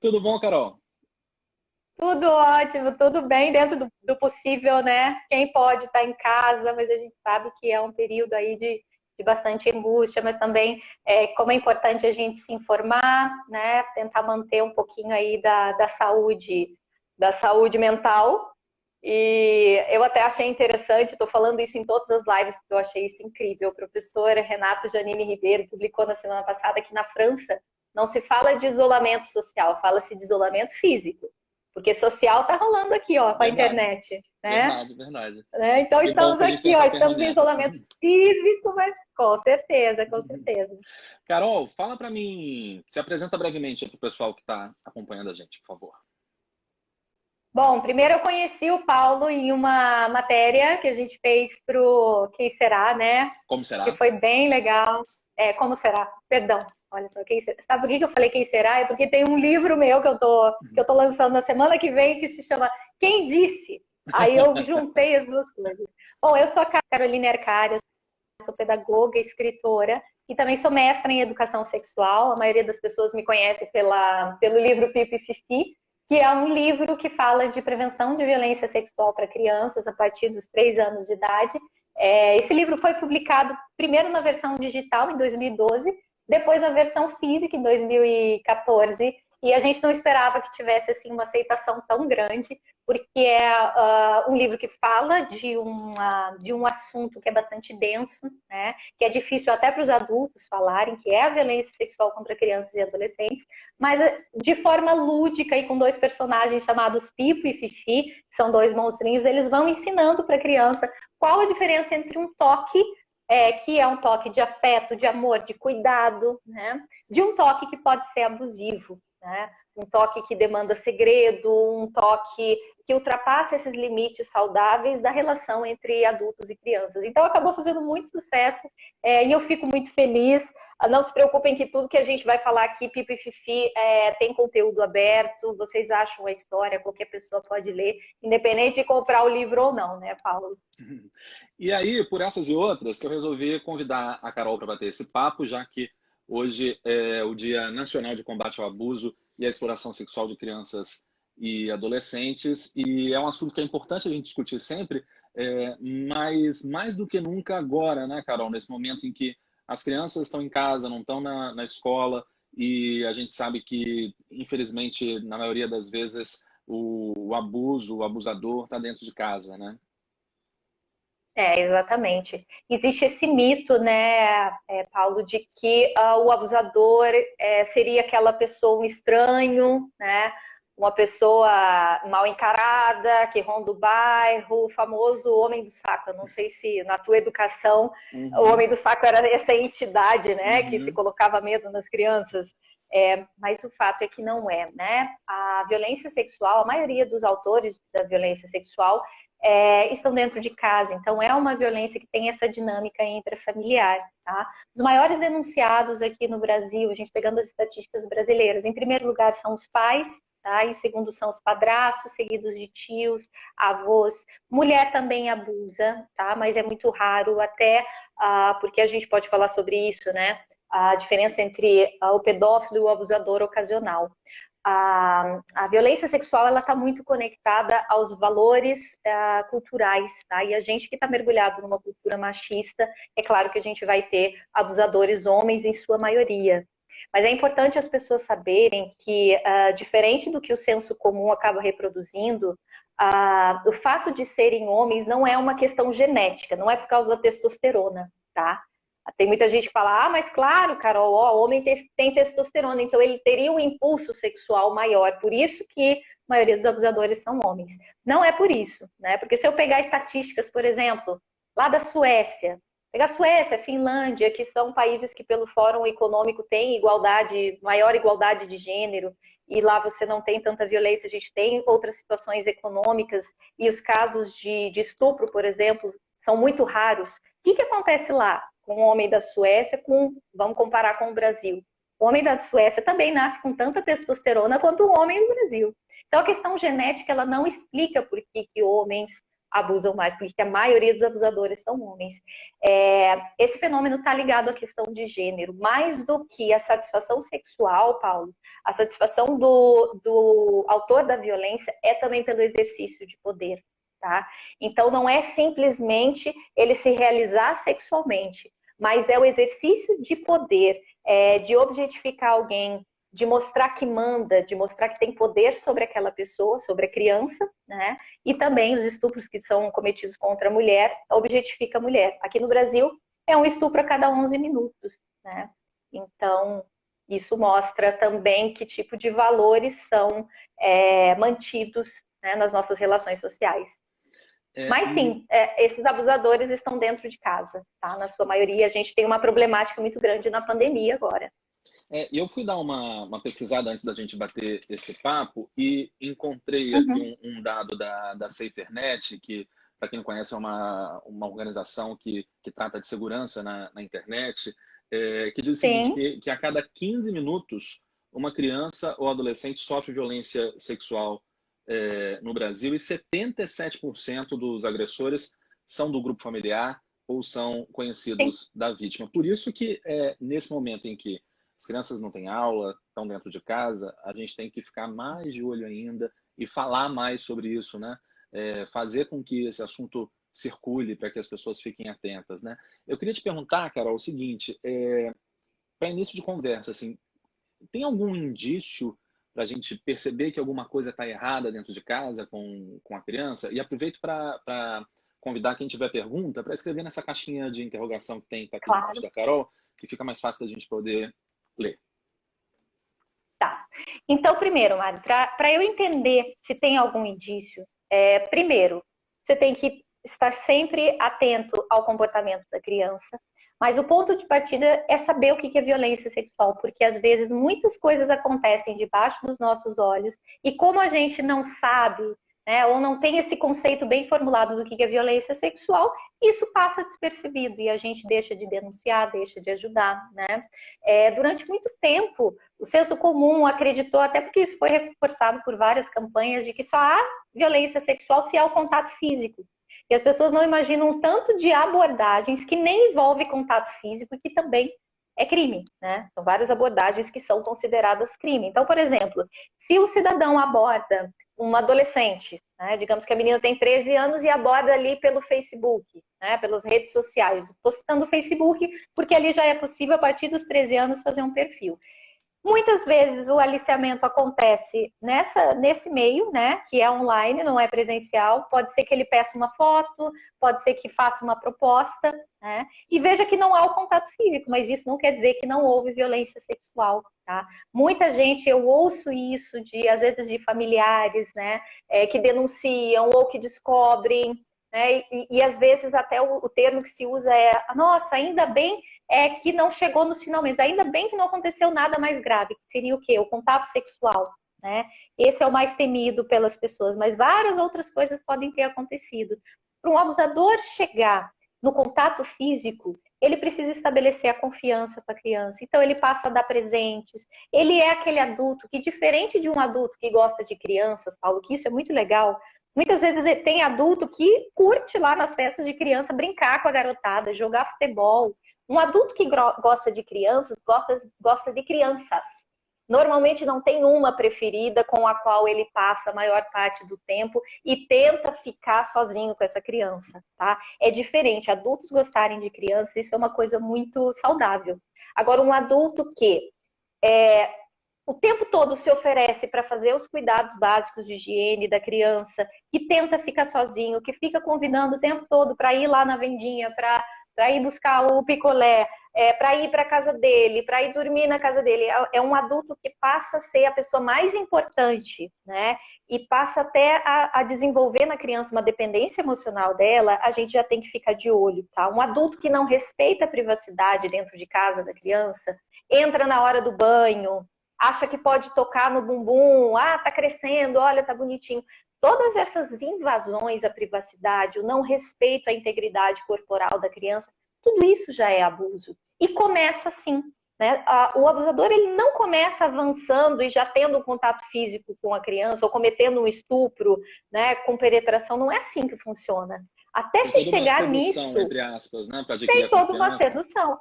Tudo bom, Carol? Tudo ótimo, tudo bem dentro do possível, né? Quem pode estar em casa, mas a gente sabe que é um período aí de bastante angústia, mas também como é importante a gente se informar, né? Tentar manter um pouquinho aí da saúde mental. E eu até achei interessante, estou falando isso em todas as lives, porque eu achei isso incrível. O professor Renato Janine Ribeiro publicou na semana passada que na França não se fala de isolamento social, fala-se de isolamento físico. Porque social está rolando aqui, ó, com a Verdade, internet, né? verdade, verdade. Então Que bom estamos que a gente tem aqui, ó, essa estamos em ferramenta. isolamento físico, mas com certeza, com certeza. Carol, fala para mim, se apresenta brevemente para o pessoal que está acompanhando a gente, por favor. Bom, primeiro eu conheci o Paulo em uma matéria que a gente fez para o Quem Será, né? Como Que será? foi bem legal. Como será? Perdão. Olha só, quem será? Sabe por que eu falei Quem Será? É porque tem um livro meu que eu tô lançando na semana que vem que se chama Quem Disse? Aí eu juntei as duas coisas. Bom, eu sou a Carolina Ercário, sou pedagoga, escritora e também sou mestra em educação sexual. A maioria das pessoas me conhece pelo livro Pipi Fifi, que é um livro que fala de prevenção de violência sexual para crianças a partir dos 3 anos de idade. Esse livro foi publicado primeiro na versão digital em 2012, depois na versão física em 2014, e a gente não esperava que tivesse assim uma aceitação tão grande, porque é um livro que fala de um assunto que é bastante denso, né? Que é difícil até para os adultos falarem, que é a violência sexual contra crianças e adolescentes, mas de forma lúdica e com dois personagens chamados Pipo e Fifi, que são dois monstrinhos, eles vão ensinando para a criança qual a diferença entre um toque, que é um toque de afeto, de amor, de cuidado, né? De um toque que pode ser abusivo, né? Um toque que demanda segredo, um toque que ultrapassa esses limites saudáveis da relação entre adultos e crianças. Então, acabou fazendo muito sucesso e eu fico muito feliz. Não se preocupem que tudo que a gente vai falar aqui, Pipi e Fifi, tem conteúdo aberto, vocês acham a história, qualquer pessoa pode ler, independente de comprar o livro ou não, né, Paulo? E aí, por essas e outras, que eu resolvi convidar a Carol para bater esse papo, já que hoje é o Dia Nacional de Combate ao Abuso e à Exploração Sexual de Crianças e Adolescentes, e é um assunto que é importante a gente discutir sempre, mas mais do que nunca agora, né, Carol, nesse momento em que as crianças estão em casa, não estão na escola, e a gente sabe que, infelizmente, na maioria das vezes, o abuso, o abusador está dentro de casa, né? Exatamente. Existe esse mito, né, Paulo, de que o abusador seria aquela pessoa, um estranho, né, uma pessoa mal encarada, que ronda o bairro, o famoso homem do saco. Eu não sei se na tua educação o Uhum, homem do saco era essa entidade, né, que se uhum. colocava medo nas crianças. Mas o fato é que não é, né? A violência sexual, a maioria dos autores da violência sexual estão dentro de casa. Então, é uma violência que tem essa dinâmica intrafamiliar. Tá? Os maiores denunciados aqui no Brasil, a gente pegando as estatísticas brasileiras, em primeiro lugar são os pais, tá? Em segundo são os padrastos, seguidos de tios, avós. Mulher também abusa, tá? Mas é muito raro, até porque a gente pode falar sobre isso, né? A diferença entre o pedófilo e o abusador ocasional. A violência sexual ela está muito conectada aos valores culturais, tá? E a gente que está mergulhado numa cultura machista, é claro que a gente vai ter abusadores homens em sua maioria. Mas é importante as pessoas saberem que, diferente do que o senso comum acaba reproduzindo, o fato de serem homens não é uma questão genética, não é por causa da testosterona, tá? Tem muita gente que fala, mas claro, Carol, o homem tem testosterona, então ele teria um impulso sexual maior, por isso que a maioria dos abusadores são homens. Não é por isso, né? Porque se eu pegar estatísticas, por exemplo, lá da Suécia, pegar Suécia, Finlândia, que são países que pelo Fórum Econômico têm igualdade, maior igualdade de gênero, e lá você não tem tanta violência, a gente tem outras situações econômicas, e os casos de estupro, por exemplo, são muito raros. O que acontece lá com o homem da Suécia, vamos comparar com o Brasil? O homem da Suécia também nasce com tanta testosterona quanto o homem do Brasil. Então, a questão genética ela não explica por que homens abusam mais, porque a maioria dos abusadores são homens. Esse fenômeno está ligado à questão de gênero, mais do que a satisfação sexual, Paulo. A satisfação do autor da violência é também pelo exercício de poder, tá? Então, não é simplesmente ele se realizar sexualmente, mas é o exercício de poder, de objetificar alguém, de mostrar que manda, de mostrar que tem poder sobre aquela pessoa, sobre a criança, né? E também os estupros que são cometidos contra a mulher, objetifica a mulher. Aqui no Brasil, é um estupro a cada 11 minutos, né? Então, isso mostra também que tipo de valores são mantidos, né, nas nossas relações sociais. Mas sim, esses abusadores estão dentro de casa, tá? Na sua maioria, a gente tem uma problemática muito grande na pandemia agora. Eu fui dar uma pesquisada antes da gente bater esse papo e encontrei aqui um dado da SaferNet, que, para quem não conhece, é uma organização que trata de segurança na internet, que diz o seguinte, que a cada 15 minutos uma criança ou adolescente sofre violência sexual no Brasil e 77% dos agressores são do grupo familiar ou são conhecidos da vítima. Por isso que nesse momento em que as crianças não têm aula, estão dentro de casa, a gente tem que ficar mais de olho ainda e falar mais sobre isso, né? Fazer com que esse assunto circule para que as pessoas fiquem atentas, né? Eu queria te perguntar, Carol, o seguinte, para início de conversa, assim, tem algum indício para a gente perceber que alguma coisa está errada dentro de casa com a criança? E aproveito para convidar quem tiver pergunta para escrever nessa caixinha de interrogação que tem aqui embaixo da Carol, que fica mais fácil da gente poder ler. Tá. Então, primeiro, Mari, para eu entender se tem algum indício, primeiro, você tem que estar sempre atento ao comportamento da criança, mas o ponto de partida é saber o que é violência sexual, porque às vezes muitas coisas acontecem debaixo dos nossos olhos e como a gente não sabe, né, ou não tem esse conceito bem formulado do que é violência sexual, isso passa despercebido e a gente deixa de denunciar, deixa de ajudar, né? Durante muito tempo, o senso comum acreditou, até porque isso foi reforçado por várias campanhas, de que só há violência sexual se há o contato físico. E as pessoas não imaginam um tanto de abordagens que nem envolve contato físico e que também é crime, né? São várias abordagens que são consideradas crime. Então, por exemplo, se o cidadão aborda uma adolescente, né? Digamos que a menina tem 13 anos e aborda ali pelo Facebook, né? Pelas redes sociais. Estou citando o Facebook porque ali já é possível, a partir dos 13 anos, fazer um perfil. Muitas vezes o aliciamento acontece nesse meio, né, que é online, não é presencial. Pode ser que ele peça uma foto, pode ser que faça uma proposta, né, e veja que não há o contato físico, mas isso não quer dizer que não houve violência sexual, tá? Muita gente, eu ouço isso às vezes de familiares, né, que denunciam ou que descobrem, né, e às vezes até o termo que se usa é: nossa, ainda bem que não chegou nos finalmente, ainda bem que não aconteceu nada mais grave, que seria o quê? O contato sexual, né? Esse é o mais temido pelas pessoas, mas várias outras coisas podem ter acontecido. Para um abusador chegar no contato físico, ele precisa estabelecer a confiança com a criança. Então, ele passa a dar presentes. Ele é aquele adulto que, diferente de um adulto que gosta de crianças, Paulo, que isso é muito legal, muitas vezes tem adulto que curte lá nas festas de criança brincar com a garotada, jogar futebol. Um adulto que gosta de crianças, gosta de crianças. Normalmente não tem uma preferida com a qual ele passa a maior parte do tempo e tenta ficar sozinho com essa criança, tá? É diferente, adultos gostarem de crianças, isso é uma coisa muito saudável. Agora, um adulto que o tempo todo se oferece para fazer os cuidados básicos de higiene da criança, que tenta ficar sozinho, que fica convidando o tempo todo para ir lá na vendinha, para ir buscar o picolé, para ir para a casa dele, para ir dormir na casa dele. É um adulto que passa a ser a pessoa mais importante, né? E passa até a desenvolver na criança uma dependência emocional dela. A gente já tem que ficar de olho, tá? Um adulto que não respeita a privacidade dentro de casa da criança, entra na hora do banho, acha que pode tocar no bumbum, tá crescendo, olha, tá bonitinho. Todas essas invasões à privacidade, o não respeito à integridade corporal da criança, tudo isso já é abuso. E começa assim, né? O abusador, ele não começa avançando e já tendo um contato físico com a criança, ou cometendo um estupro, né, com penetração. Não é assim que funciona. Até Tem se toda uma chegar sedução, nisso, entre aspas, né? Para adquirir tem a toda uma confiança. sedução.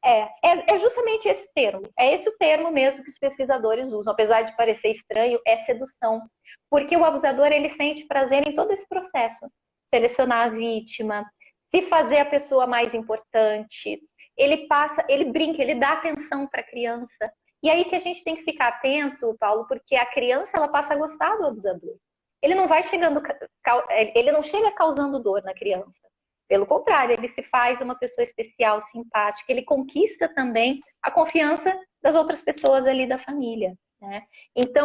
É justamente esse termo. É esse o termo mesmo que os pesquisadores usam. Apesar de parecer estranho, é sedução. Porque o abusador, ele sente prazer em todo esse processo. Selecionar a vítima, se fazer a pessoa mais importante. Ele brinca, ele dá atenção para a criança. E aí que a gente tem que ficar atento, Paulo, porque a criança, ela passa a gostar do abusador. Ele não vai chegando, ele não chega causando dor na criança. Pelo contrário, ele se faz uma pessoa especial, simpática, ele conquista também a confiança das outras pessoas ali da família, né? Então,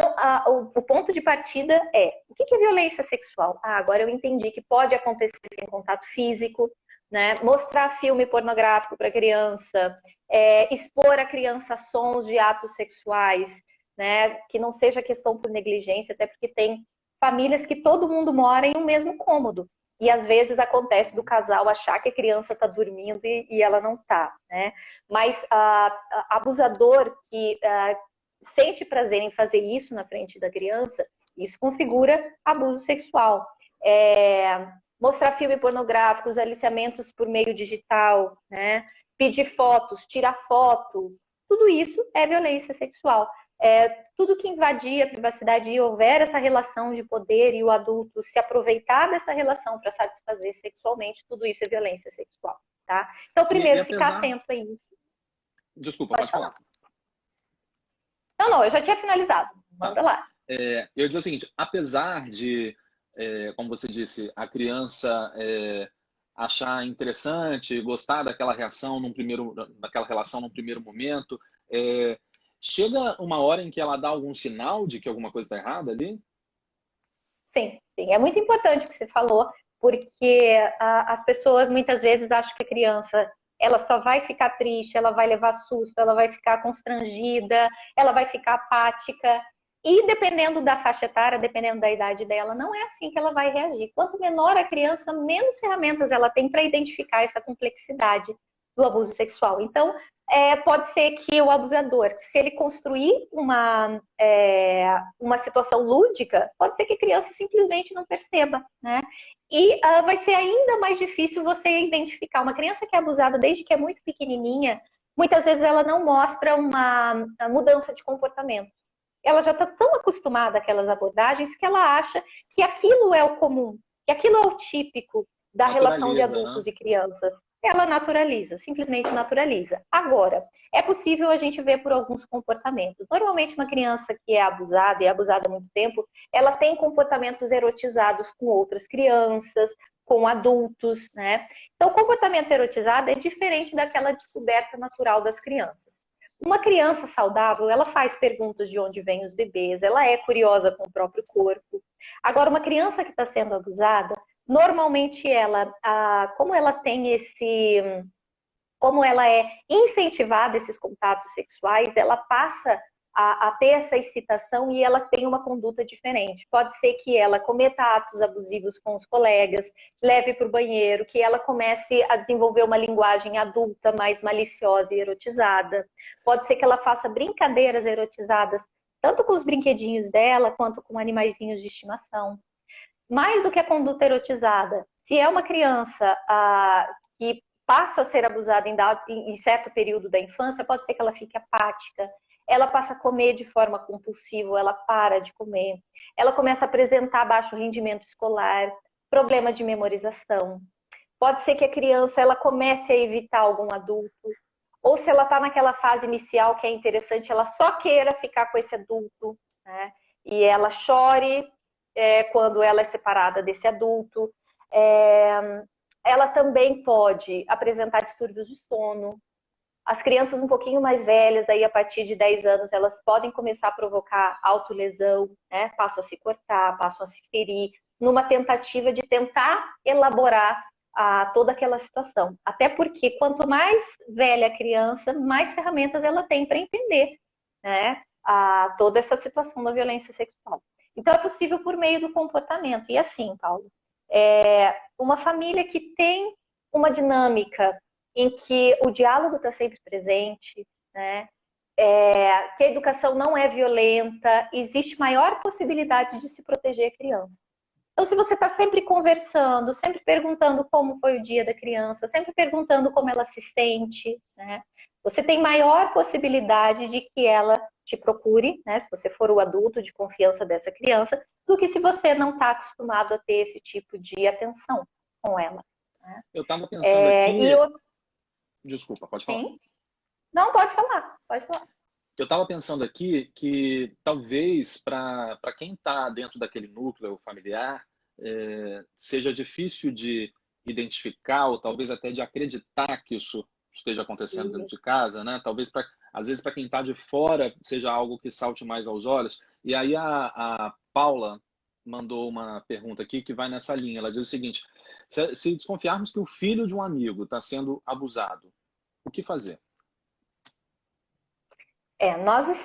o ponto de partida é, o que é violência sexual? Agora eu entendi que pode acontecer sem contato físico, né? Mostrar filme pornográfico para a criança, expor a criança a sons de atos sexuais, né? Que não seja questão por negligência, até porque tem famílias que todo mundo mora em um mesmo cômodo. E às vezes acontece do casal achar que a criança está dormindo e ela não está, né? Mas abusador que sente prazer em fazer isso na frente da criança, isso configura abuso sexual. Mostrar filme pornográfico, os aliciamentos por meio digital, né? Pedir fotos, tirar foto, tudo isso é violência sexual. Tudo que invadir a privacidade e houver essa relação de poder e o adulto se aproveitar dessa relação para satisfazer sexualmente, tudo isso é violência sexual, tá? Então, primeiro, ficar atento a isso. Desculpa, pode falar. Não, eu já tinha finalizado. Manda lá. Eu ia dizer o seguinte, apesar de, como você disse, a criança achar interessante, gostar daquela relação num primeiro momento, chega uma hora em que ela dá algum sinal de que alguma coisa está errada ali? Sim. É muito importante o que você falou, porque as pessoas muitas vezes acham que a criança ela só vai ficar triste, ela vai levar susto, ela vai ficar constrangida, ela vai ficar apática. E dependendo da faixa etária, dependendo da idade dela, não é assim que ela vai reagir. Quanto menor a criança, menos ferramentas ela tem para identificar essa complexidade do abuso sexual. Então, pode ser que o abusador, se ele construir uma situação lúdica, pode ser que a criança simplesmente não perceba, né? E vai ser ainda mais difícil você identificar. Uma criança que é abusada desde que é muito pequenininha, muitas vezes ela não mostra uma mudança de comportamento. Ela já está tão acostumada àquelas abordagens que ela acha que aquilo é o comum, que aquilo é o típico da relação de adultos, né? E crianças. Ela naturaliza, simplesmente naturaliza. Agora, é possível a gente ver por alguns comportamentos. Normalmente, uma criança que é abusada e é abusada há muito tempo, ela tem comportamentos erotizados com outras crianças, com adultos, né? Então, o comportamento erotizado é diferente daquela descoberta natural das crianças. Uma criança saudável, ela faz perguntas de onde vêm os bebês, ela é curiosa com o próprio corpo. Agora, uma criança que está sendo abusada, normalmente ela, como ela é incentivada a esses contatos sexuais, ela passa a ter essa excitação e ela tem uma conduta diferente. Pode ser que ela cometa atos abusivos com os colegas, leve para o banheiro, que ela comece a desenvolver uma linguagem adulta mais maliciosa e erotizada. Pode ser que ela faça brincadeiras erotizadas, tanto com os brinquedinhos dela, quanto com animaizinhos de estimação. Mais do que a conduta erotizada, se é uma criança que passa a ser abusada em certo período da infância, pode ser que ela fique apática, ela passa a comer de forma compulsiva, ela para de comer, ela começa a apresentar baixo rendimento escolar, problema de memorização. Pode ser que a criança ela comece a evitar algum adulto, ou se ela está naquela fase inicial que é interessante, ela só queira ficar com esse adulto, né? E ela chore quando ela é separada desse adulto. Ela também pode apresentar distúrbios de sono. As crianças um pouquinho mais velhas, aí a partir de 10 anos, elas podem começar a provocar autolesão, né? Passam a se cortar, passam a se ferir, numa tentativa de tentar elaborar toda aquela situação. Até porque quanto mais velha a criança, mais ferramentas ela tem para entender, né? Toda essa situação da violência sexual. Então, é possível por meio do comportamento. E assim, Paulo, uma família que tem uma dinâmica em que o diálogo está sempre presente, né? Que a educação não é violenta, existe maior possibilidade de se proteger a criança. Então, se você está sempre conversando, sempre perguntando como foi o dia da criança, sempre perguntando como ela se sente, né? Você tem maior possibilidade de que ela te procure, né? Se você for o adulto de confiança dessa criança, do que se você não está acostumado a ter esse tipo de atenção com ela, né? Eu estava pensando aqui... Desculpa, pode falar. Sim? Não, pode falar, pode falar. Eu estava pensando aqui que talvez para quem está dentro daquele núcleo familiar seja difícil de identificar ou talvez até de acreditar que isso esteja acontecendo dentro de casa, né? Talvez às vezes para quem está de fora seja algo que salte mais aos olhos. E aí a Paula mandou uma pergunta aqui que vai nessa linha. Ela diz o seguinte: se desconfiarmos que o filho de um amigo está sendo abusado, o que fazer?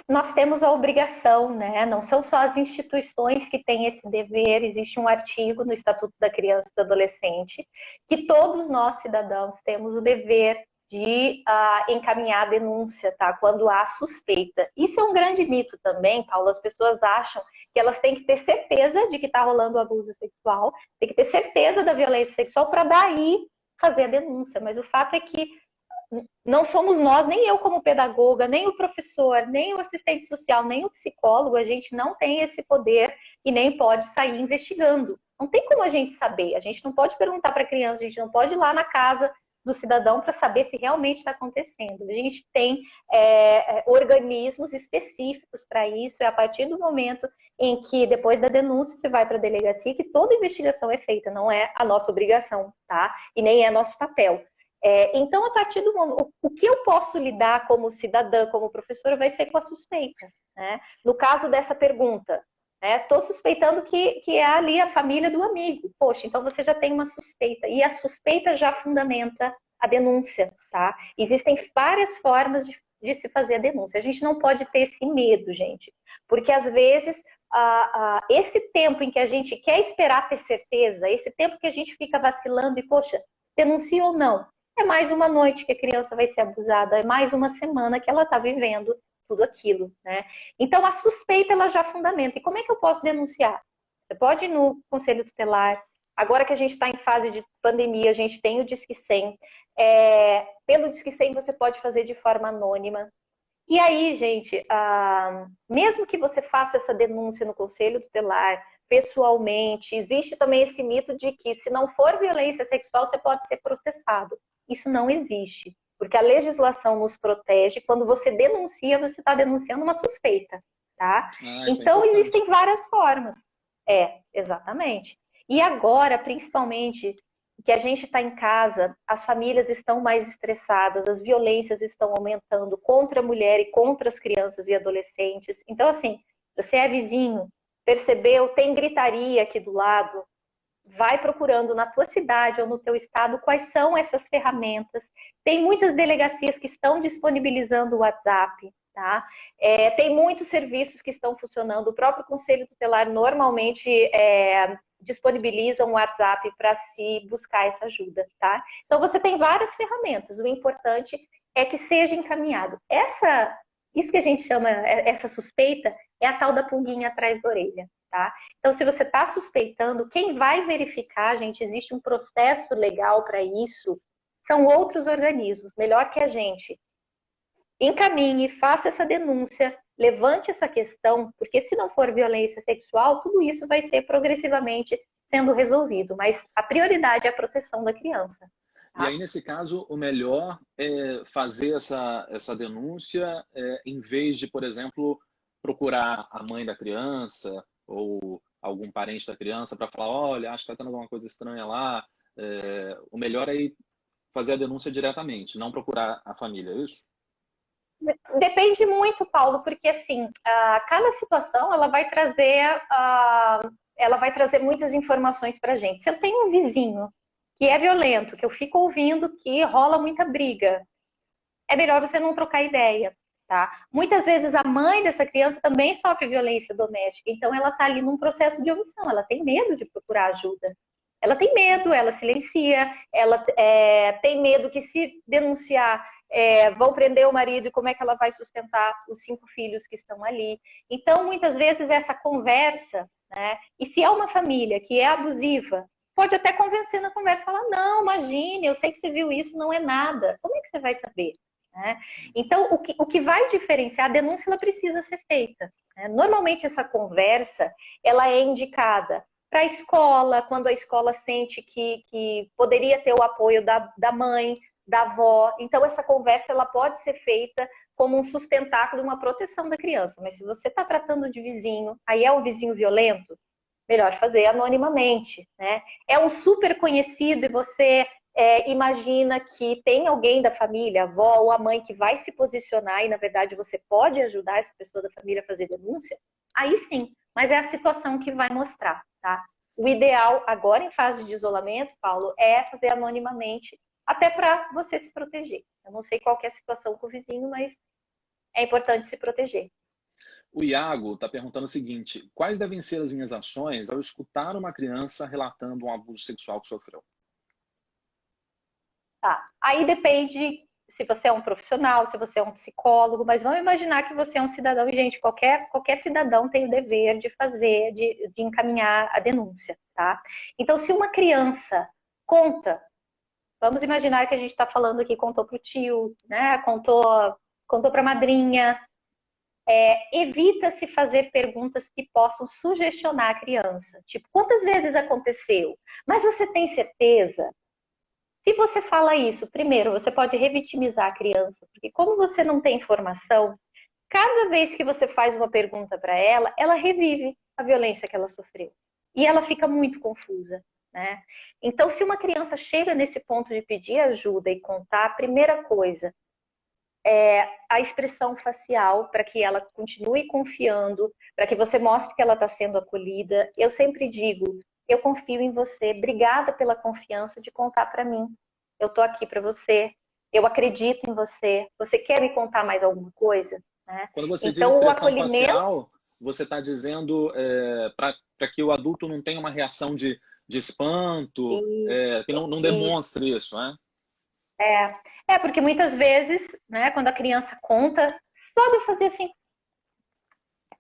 Nós temos a obrigação, né? Não são só as instituições que têm esse dever, existe um artigo no Estatuto da Criança e do Adolescente que todos nós, cidadãos, temos o dever de encaminhar a denúncia, tá? Quando há suspeita. Isso é um grande mito também, Paulo. As pessoas acham que elas têm que ter certeza de que está rolando abuso sexual, tem que ter certeza da violência sexual para daí fazer a denúncia. Mas o fato é que não somos nós, nem eu como pedagoga, nem o professor, nem o assistente social, nem o psicólogo, a gente não tem esse poder e nem pode sair investigando. Não tem como a gente saber, a gente não pode perguntar para a criança, a gente não pode ir lá na casa do cidadão para saber se realmente está acontecendo. A gente tem organismos específicos para isso, é a partir do momento em que, depois da denúncia, se vai para a delegacia, que toda investigação é feita, não é a nossa obrigação, tá? E nem é nosso papel. Então, a partir do momento, o que eu posso lidar como cidadã, como professora, vai ser com a suspeita, né? No caso dessa pergunta, estou suspeitando que é ali a família do amigo. Poxa, então você já tem uma suspeita. E a suspeita já fundamenta a denúncia, tá? Existem várias formas de se fazer a denúncia. A gente não pode ter esse medo, gente. Porque, às vezes, esse tempo em que a gente quer esperar ter certeza, esse tempo que a gente fica vacilando e, poxa, denuncia ou não? É mais uma noite que a criança vai ser abusada, é mais uma semana que ela está vivendo tudo aquilo, né? Então, a suspeita, ela já fundamenta. E como é que eu posso denunciar? Você pode ir no Conselho Tutelar. Agora que a gente está em fase de pandemia, a gente tem o Disque 100. Pelo Disque 100, você pode fazer de forma anônima. E aí, gente, mesmo que você faça essa denúncia no Conselho Tutelar, pessoalmente, existe também esse mito de que, se não for violência sexual, você pode ser processado. Isso não existe, porque a legislação nos protege. Quando você denuncia, você está denunciando uma suspeita, tá? Então, existem várias formas. Exatamente. E agora, principalmente, que a gente está em casa, as famílias estão mais estressadas, as violências estão aumentando contra a mulher e contra as crianças e adolescentes. Então, assim, você é vizinho, percebeu, tem gritaria aqui do lado, vai procurando na tua cidade ou no teu estado quais são essas ferramentas. Tem muitas delegacias que estão disponibilizando o WhatsApp, tá? Tem muitos serviços que estão funcionando. O próprio Conselho Tutelar normalmente disponibiliza um WhatsApp para se buscar essa ajuda, tá? Então, você tem várias ferramentas. O importante é que seja encaminhado. Isso que a gente chama, essa suspeita, é a tal da pulguinha atrás da orelha, tá? Então, se você está suspeitando, quem vai verificar, gente, existe um processo legal para isso, são outros organismos. Melhor que a gente encaminhe, faça essa denúncia, levante essa questão, porque se não for violência sexual, tudo isso vai ser progressivamente sendo resolvido, mas a prioridade é a proteção da criança. E aí, nesse caso, o melhor é fazer essa denúncia em vez de, por exemplo, procurar a mãe da criança ou algum parente da criança para falar, olha, acho que está tendo alguma coisa estranha lá. O melhor é ir fazer a denúncia diretamente, não procurar a família, é isso? Depende muito, Paulo, porque assim, cada situação ela vai trazer muitas informações para a gente. Se eu tenho um vizinho que é violento, que eu fico ouvindo que rola muita briga, é melhor você não trocar ideia, tá? Muitas vezes a mãe dessa criança também sofre violência doméstica, então ela está ali num processo de omissão, ela tem medo de procurar ajuda. Ela tem medo, ela silencia, ela tem medo que, se denunciar, vão prender o marido e como é que ela vai sustentar os 5 filhos que estão ali. Então, muitas vezes, essa conversa, né? E se é uma família que é abusiva, pode até convencer na conversa, falar, não, imagine, eu sei que você viu isso, não é nada. Como é que você vai saber? Né? Então, o que vai diferenciar, a denúncia ela precisa ser feita. Né? Normalmente, essa conversa, ela é indicada para a escola, quando a escola sente que poderia ter o apoio da mãe, da avó. Então, essa conversa ela pode ser feita como um sustentáculo, uma proteção da criança. Mas se você está tratando de vizinho, aí é um vizinho violento, melhor fazer anonimamente. Né? É um super conhecido e você imagina que tem alguém da família, a avó ou a mãe, que vai se posicionar e, na verdade, você pode ajudar essa pessoa da família a fazer denúncia, aí sim, mas é a situação que vai mostrar, tá? O ideal, agora em fase de isolamento, Paulo, é fazer anonimamente, até para você se proteger. Eu não sei qual que é a situação com o vizinho, mas é importante se proteger. O Iago está perguntando o seguinte: quais devem ser as minhas ações ao escutar uma criança relatando um abuso sexual que sofreu? Tá. Aí depende se você é um profissional, se você é um psicólogo, mas vamos imaginar que você é um cidadão, e, gente, qualquer cidadão tem o dever de fazer, de encaminhar a denúncia, tá? Então, se uma criança conta, vamos imaginar que a gente está falando aqui, contou para o tio, né? Contou para a madrinha. Evita-se fazer perguntas que possam sugestionar a criança. Tipo, quantas vezes aconteceu? Mas você tem certeza? Se você fala isso, primeiro, você pode revitimizar a criança, porque como você não tem informação, cada vez que você faz uma pergunta para ela, ela revive a violência que ela sofreu. E ela fica muito confusa, né? Então, se uma criança chega nesse ponto de pedir ajuda e contar, a primeira coisa é a expressão facial, para que ela continue confiando, para que você mostre que ela está sendo acolhida. Eu sempre digo, eu confio em você, obrigada pela confiança de contar para mim. Eu estou aqui para você, eu acredito em você. Você quer me contar mais alguma coisa? Né? Quando você diz Então, o expressão acolhimento... facial, você está dizendo para que o adulto não tenha uma reação de espanto, que não demonstre isso, né? Porque muitas vezes, né, quando a criança conta, só de eu fazer assim,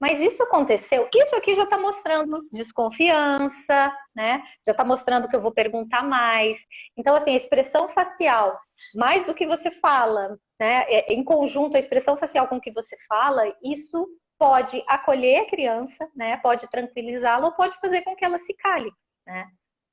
mas isso aconteceu, isso aqui já está mostrando desconfiança, né? Já está mostrando que eu vou perguntar mais. Então, assim, a expressão facial, mais do que você fala, né? Em conjunto, a expressão facial com que você fala, isso pode acolher a criança, né? Pode tranquilizá-la ou pode fazer com que ela se cale, né?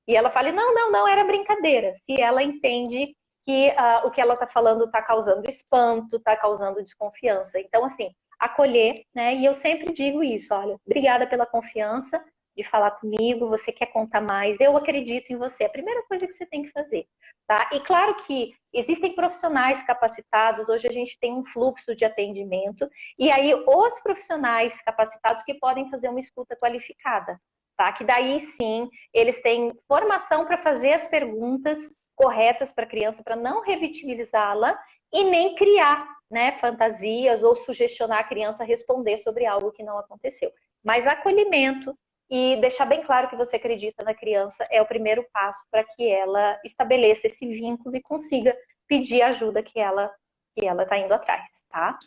E ela fale, não, era brincadeira. Se ela entende que o que ela está falando está causando espanto, está causando desconfiança. Então, assim, acolher, né? E eu sempre digo isso, olha, obrigada pela confiança de falar comigo, você quer contar mais, eu acredito em você. É a primeira coisa que você tem que fazer, tá? E claro que existem profissionais capacitados, hoje a gente tem um fluxo de atendimento, e aí os profissionais capacitados que podem fazer uma escuta qualificada, tá? Que daí sim, eles têm formação para fazer as perguntas corretas para a criança, para não revitimizá-la e nem criar, né, fantasias ou sugestionar a criança a responder sobre algo que não aconteceu. Mas acolhimento e deixar bem claro que você acredita na criança é o primeiro passo para que ela estabeleça esse vínculo e consiga pedir a ajuda que ela está indo atrás, tá?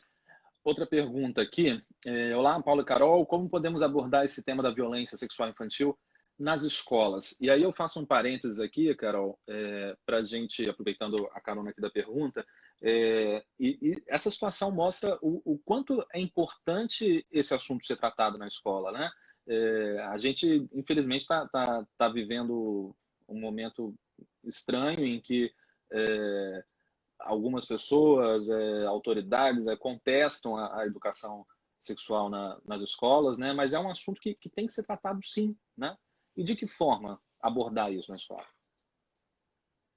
Outra pergunta aqui. Olá, Paulo e Carol, como podemos abordar esse tema da violência sexual infantil nas escolas? E aí eu faço um parênteses aqui, Carol, para a gente, aproveitando a carona aqui da pergunta, e essa situação mostra o quanto é importante esse assunto ser tratado na escola, né? A gente, infelizmente, está vivendo um momento estranho em que algumas pessoas, autoridades, contestam a educação sexual nas escolas, né? Mas é um assunto que tem que ser tratado sim, né? E de que forma abordar isso na escola?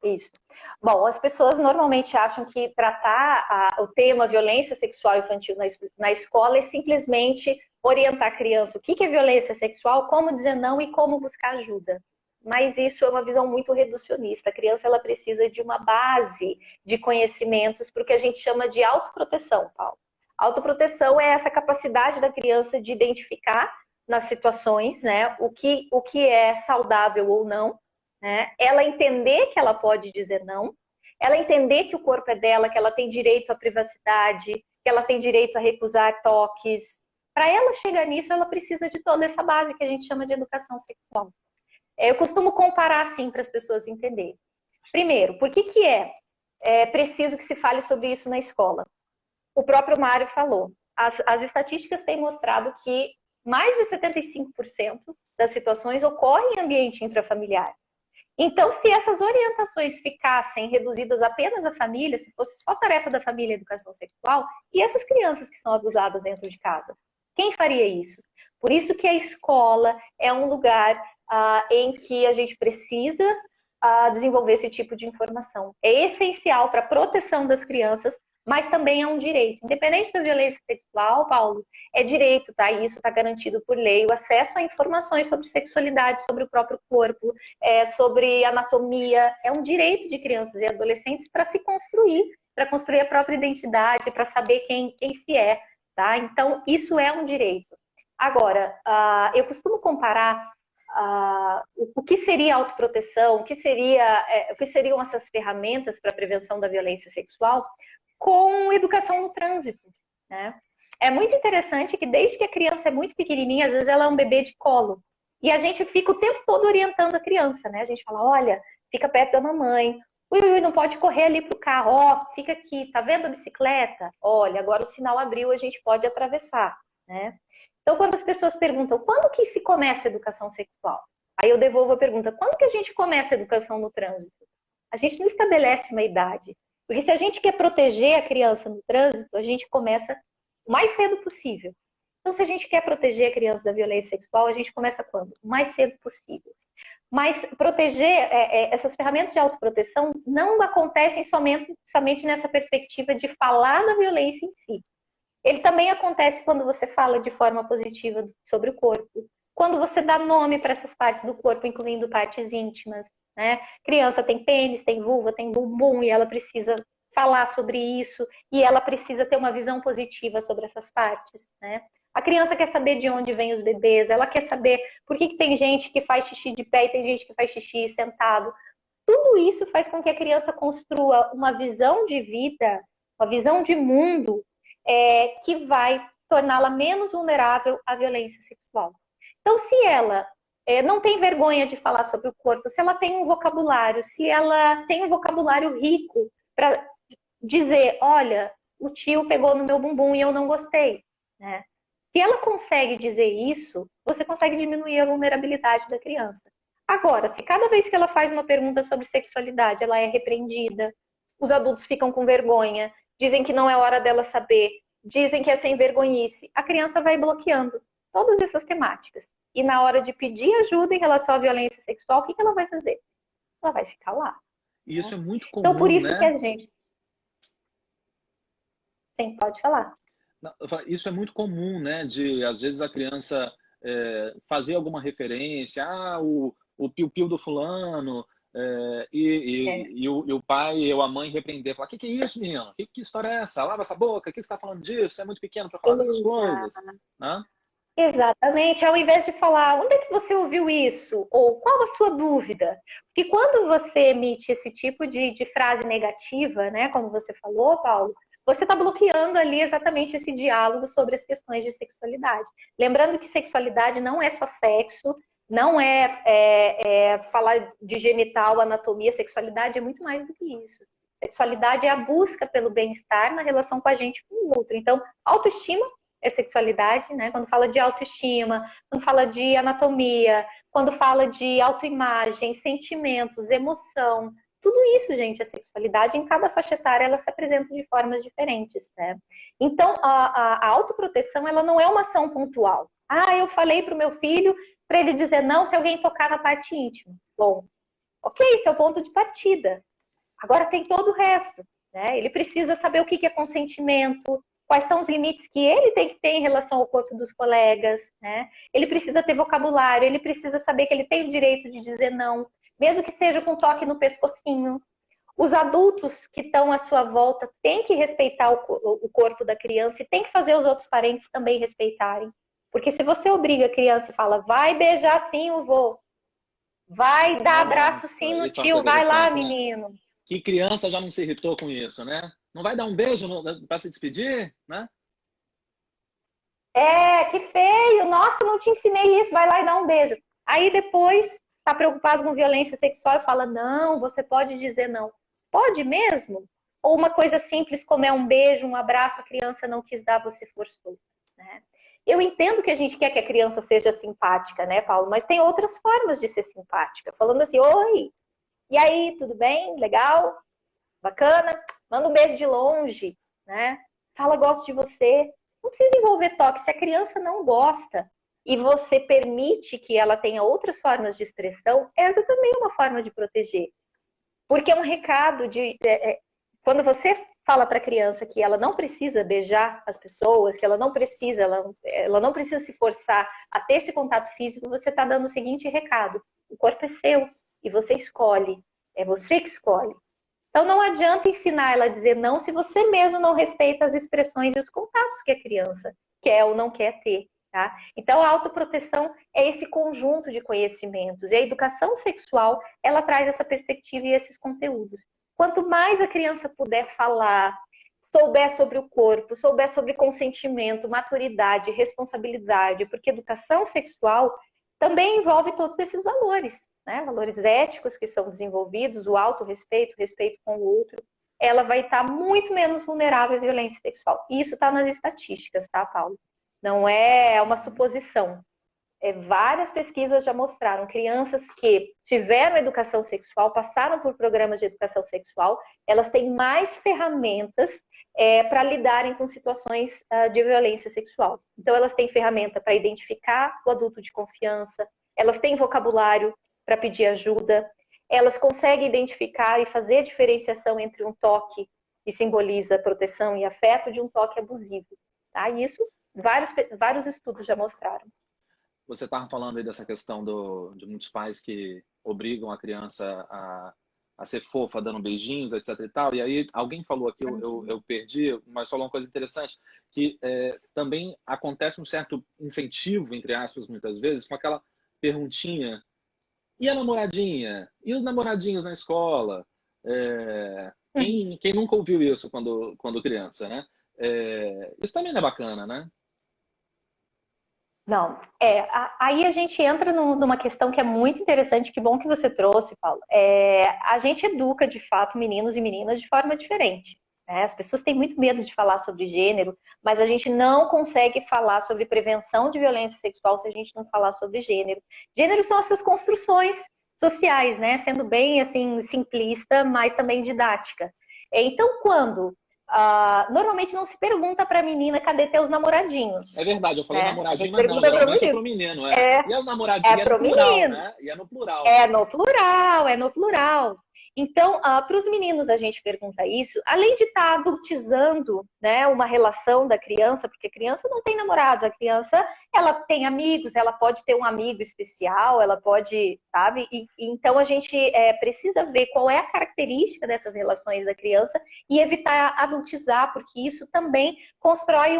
Isso. Bom, as pessoas normalmente acham que tratar o tema violência sexual infantil na escola é simplesmente orientar a criança o que é violência sexual, como dizer não e como buscar ajuda. Mas isso é uma visão muito reducionista. A criança ela precisa de uma base de conhecimentos para o que a gente chama de autoproteção, Paulo. Autoproteção é essa capacidade da criança de identificar nas situações, né, o que é saudável ou não, né? Ela entender que ela pode dizer não ela entender que o corpo é dela, que ela tem direito à privacidade, que ela tem direito a recusar toques. Para ela chegar nisso, ela precisa de toda essa base que a gente chama de educação sexual. Eu costumo comparar assim para as pessoas entenderem. Primeiro, por que é preciso que se fale sobre isso na escola? O próprio Mário falou. As estatísticas têm mostrado que mais de 75% das situações ocorrem em ambiente intrafamiliar. Então, se essas orientações ficassem reduzidas apenas à família, se fosse só tarefa da família a educação sexual, e essas crianças que são abusadas dentro de casa? Quem faria isso? Por isso que a escola é um lugar em que a gente precisa desenvolver esse tipo de informação. É essencial para a proteção das crianças, mas também é um direito. Independente da violência sexual, Paulo, é direito, tá? E isso está garantido por lei, o acesso a informações sobre sexualidade, sobre o próprio corpo, sobre anatomia, é um direito de crianças e adolescentes para se construir, para construir a própria identidade, para saber quem se é, tá? Então, isso é um direito. Agora, eu costumo comparar o que seria autoproteção, o que seriam essas ferramentas para a prevenção da violência sexual com educação no trânsito, né? É muito interessante que desde que a criança é muito pequenininha, às vezes ela é um bebê de colo, e a gente fica o tempo todo orientando a criança, né? A gente fala, olha, fica perto da mamãe, ui, não pode correr ali pro carro, ó, fica aqui, tá vendo a bicicleta? Olha, agora o sinal abriu, a gente pode atravessar, né? Então, quando as pessoas perguntam, quando que se começa a educação sexual? Aí eu devolvo a pergunta, quando que a gente começa a educação no trânsito? A gente não estabelece uma idade. Porque se a gente quer proteger a criança no trânsito, a gente começa o mais cedo possível. Então, se a gente quer proteger a criança da violência sexual, a gente começa quando? O mais cedo possível. Mas proteger, essas ferramentas de autoproteção não acontecem somente nessa perspectiva de falar da violência em si. Ele também acontece quando você fala de forma positiva sobre o corpo, quando você dá nome para essas partes do corpo, incluindo partes íntimas, né? Criança tem pênis, tem vulva, tem bumbum, e ela precisa falar sobre isso, e ela precisa ter uma visão positiva sobre essas partes, né? A criança quer saber de onde vêm os bebês, ela quer saber por que tem gente que faz xixi de pé e tem gente que faz xixi sentado. Tudo isso faz com que a criança construa uma visão de vida, uma visão de mundo, que vai torná-la menos vulnerável à violência sexual. Então, se ela não tem vergonha de falar sobre o corpo, se ela tem um vocabulário, se ela tem um vocabulário rico para dizer, olha, o tio pegou no meu bumbum e eu não gostei, né? Se ela consegue dizer isso, você consegue diminuir a vulnerabilidade da criança. Agora, se cada vez que ela faz uma pergunta sobre sexualidade, ela é repreendida, os adultos ficam com vergonha, dizem que não é hora dela saber, dizem que é sem vergonhice, a criança vai bloqueando todas essas temáticas. E na hora de pedir ajuda em relação à violência sexual, o que ela vai fazer? Ela vai se calar. E isso é muito comum, então, por isso né? que a gente... Sim, pode falar. Isso é muito comum, né? De, às vezes, a criança fazer alguma referência, o piu-piu do fulano, e o pai ou a mãe repreender, falar, que é isso, menino? Que história é essa? Lava essa boca, o que você está falando disso? Você é muito pequeno para falar dessas coisas, né? Exatamente, ao invés de falar, onde é que você ouviu isso? Ou qual a sua dúvida? Porque quando você emite esse tipo de frase negativa, né, como você falou, Paulo, você está bloqueando ali exatamente esse diálogo sobre as questões de sexualidade. Lembrando que sexualidade não é só sexo, não é falar de genital, anatomia, sexualidade é muito mais do que isso. Sexualidade é a busca pelo bem-estar na relação com a gente e com o outro. Então, autoestima é sexualidade, né? Quando fala de autoestima, quando fala de anatomia, quando fala de autoimagem, sentimentos, emoção, tudo isso, gente, é sexualidade. Em cada faixa etária, ela se apresenta de formas diferentes, né? Então, a autoproteção, ela não é uma ação pontual. Eu falei para o meu filho para ele dizer não se alguém tocar na parte íntima. Bom, ok, esse é o ponto de partida. Agora tem todo o resto, né? Ele precisa saber o que é consentimento, quais são os limites que ele tem que ter em relação ao corpo dos colegas, né? Ele precisa ter vocabulário, ele precisa saber que ele tem o direito de dizer não, mesmo que seja com toque no pescocinho. Os adultos que estão à sua volta têm que respeitar o corpo da criança e tem que fazer os outros parentes também respeitarem. Porque se você obriga a criança e fala, vai beijar sim o vô, vai dar abraço sim no tio, vai lá, menino. que criança já não se irritou com isso, né? Não vai dar um beijo para se despedir, né? Que feio! Nossa, não te ensinei isso, vai lá e dá um beijo. Aí depois tá preocupado com violência sexual e fala, não, você pode dizer não. Pode mesmo? Ou uma coisa simples como é um beijo, um abraço, a criança não quis dar, você forçou, né? Eu entendo que a gente quer que a criança seja simpática, né, Paulo? Mas tem outras formas de ser simpática. Falando assim, oi, e aí, tudo bem? Legal? Bacana? Manda um beijo de longe, né? Fala, gosto de você. Não precisa envolver toque. Se a criança não gosta e você permite que ela tenha outras formas de expressão, essa também é uma forma de proteger. Porque é um recado de... quando você fala para a criança que ela não precisa beijar as pessoas, que ela não precisa se forçar a ter esse contato físico, você está dando o seguinte recado: o corpo é seu e você escolhe, é você que escolhe. Então não adianta ensinar ela a dizer não se você mesmo não respeita as expressões e os contatos que a criança quer ou não quer ter. Tá? Então a autoproteção é esse conjunto de conhecimentos, e a educação sexual ela traz essa perspectiva e esses conteúdos. Quanto mais a criança puder falar, souber sobre o corpo, souber sobre consentimento, maturidade, responsabilidade, porque educação sexual também envolve todos esses valores, né? Valores éticos que são desenvolvidos, o autorrespeito, o respeito com o outro, ela vai estar muito menos vulnerável à violência sexual. E isso está nas estatísticas, tá, Paulo? Não é uma suposição. Várias pesquisas já mostraram crianças que tiveram educação sexual, passaram por programas de educação sexual, elas têm mais ferramentas para lidarem com situações de violência sexual. Então, elas têm ferramenta para identificar o adulto de confiança, elas têm vocabulário para pedir ajuda, elas conseguem identificar e fazer a diferenciação entre um toque que simboliza proteção e afeto de um toque abusivo. Tá? E isso vários estudos já mostraram. Você estava falando aí dessa questão de muitos pais que obrigam a criança a ser fofa, dando beijinhos, etc e tal. E aí alguém falou aqui, eu perdi, mas falou uma coisa interessante, que também acontece um certo incentivo, entre aspas, muitas vezes, com aquela perguntinha: e a namoradinha? E os namoradinhos na escola? Quem nunca ouviu isso quando criança, né? Isso também não é bacana, né? Não, aí a gente entra numa questão que é muito interessante, que bom que você trouxe, Paulo. A gente educa, de fato, meninos e meninas de forma diferente, né? As pessoas têm muito medo de falar sobre gênero, mas a gente não consegue falar sobre prevenção de violência sexual se a gente não falar sobre gênero. Gênero são essas construções sociais, né? Sendo bem, assim, simplista, mas também didática. Então, quando... normalmente não se pergunta pra menina cadê teus namoradinhos. É verdade, eu falei namoradinho, mas não, geralmente é pro menino. E a namoradinha pro no plural, menino. né? E é no plural. É no plural. Então, para os meninos a gente pergunta isso, além de estar adultizando, né, uma relação da criança, porque a criança não tem namorados, a criança ela tem amigos, ela pode ter um amigo especial, ela pode, sabe? Então a gente precisa ver qual é a característica dessas relações da criança e evitar adultizar, porque isso também constrói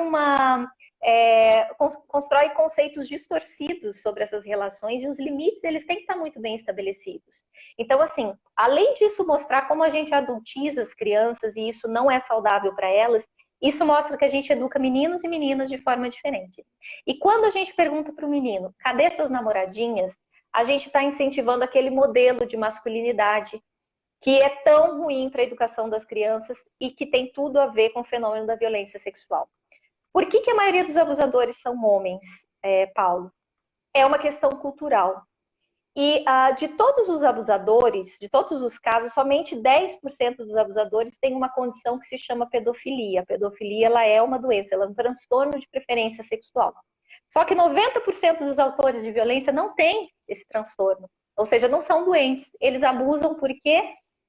constrói conceitos distorcidos sobre essas relações, e os limites eles têm que estar muito bem estabelecidos. Então, assim, além disso mostrar como a gente adultiza as crianças e isso não é saudável para elas, isso mostra que a gente educa meninos e meninas de forma diferente. E quando a gente pergunta para o menino, cadê suas namoradinhas? A gente está incentivando aquele modelo de masculinidade que é tão ruim para a educação das crianças e que tem tudo a ver com o fenômeno da violência sexual. Por que a maioria dos abusadores são homens, Paulo? É uma questão cultural. E de todos os abusadores, de todos os casos, somente 10% dos abusadores têm uma condição que se chama pedofilia. A pedofilia ela é uma doença, ela é um transtorno de preferência sexual. Só que 90% dos autores de violência não têm esse transtorno. Ou seja, não são doentes. Eles abusam porque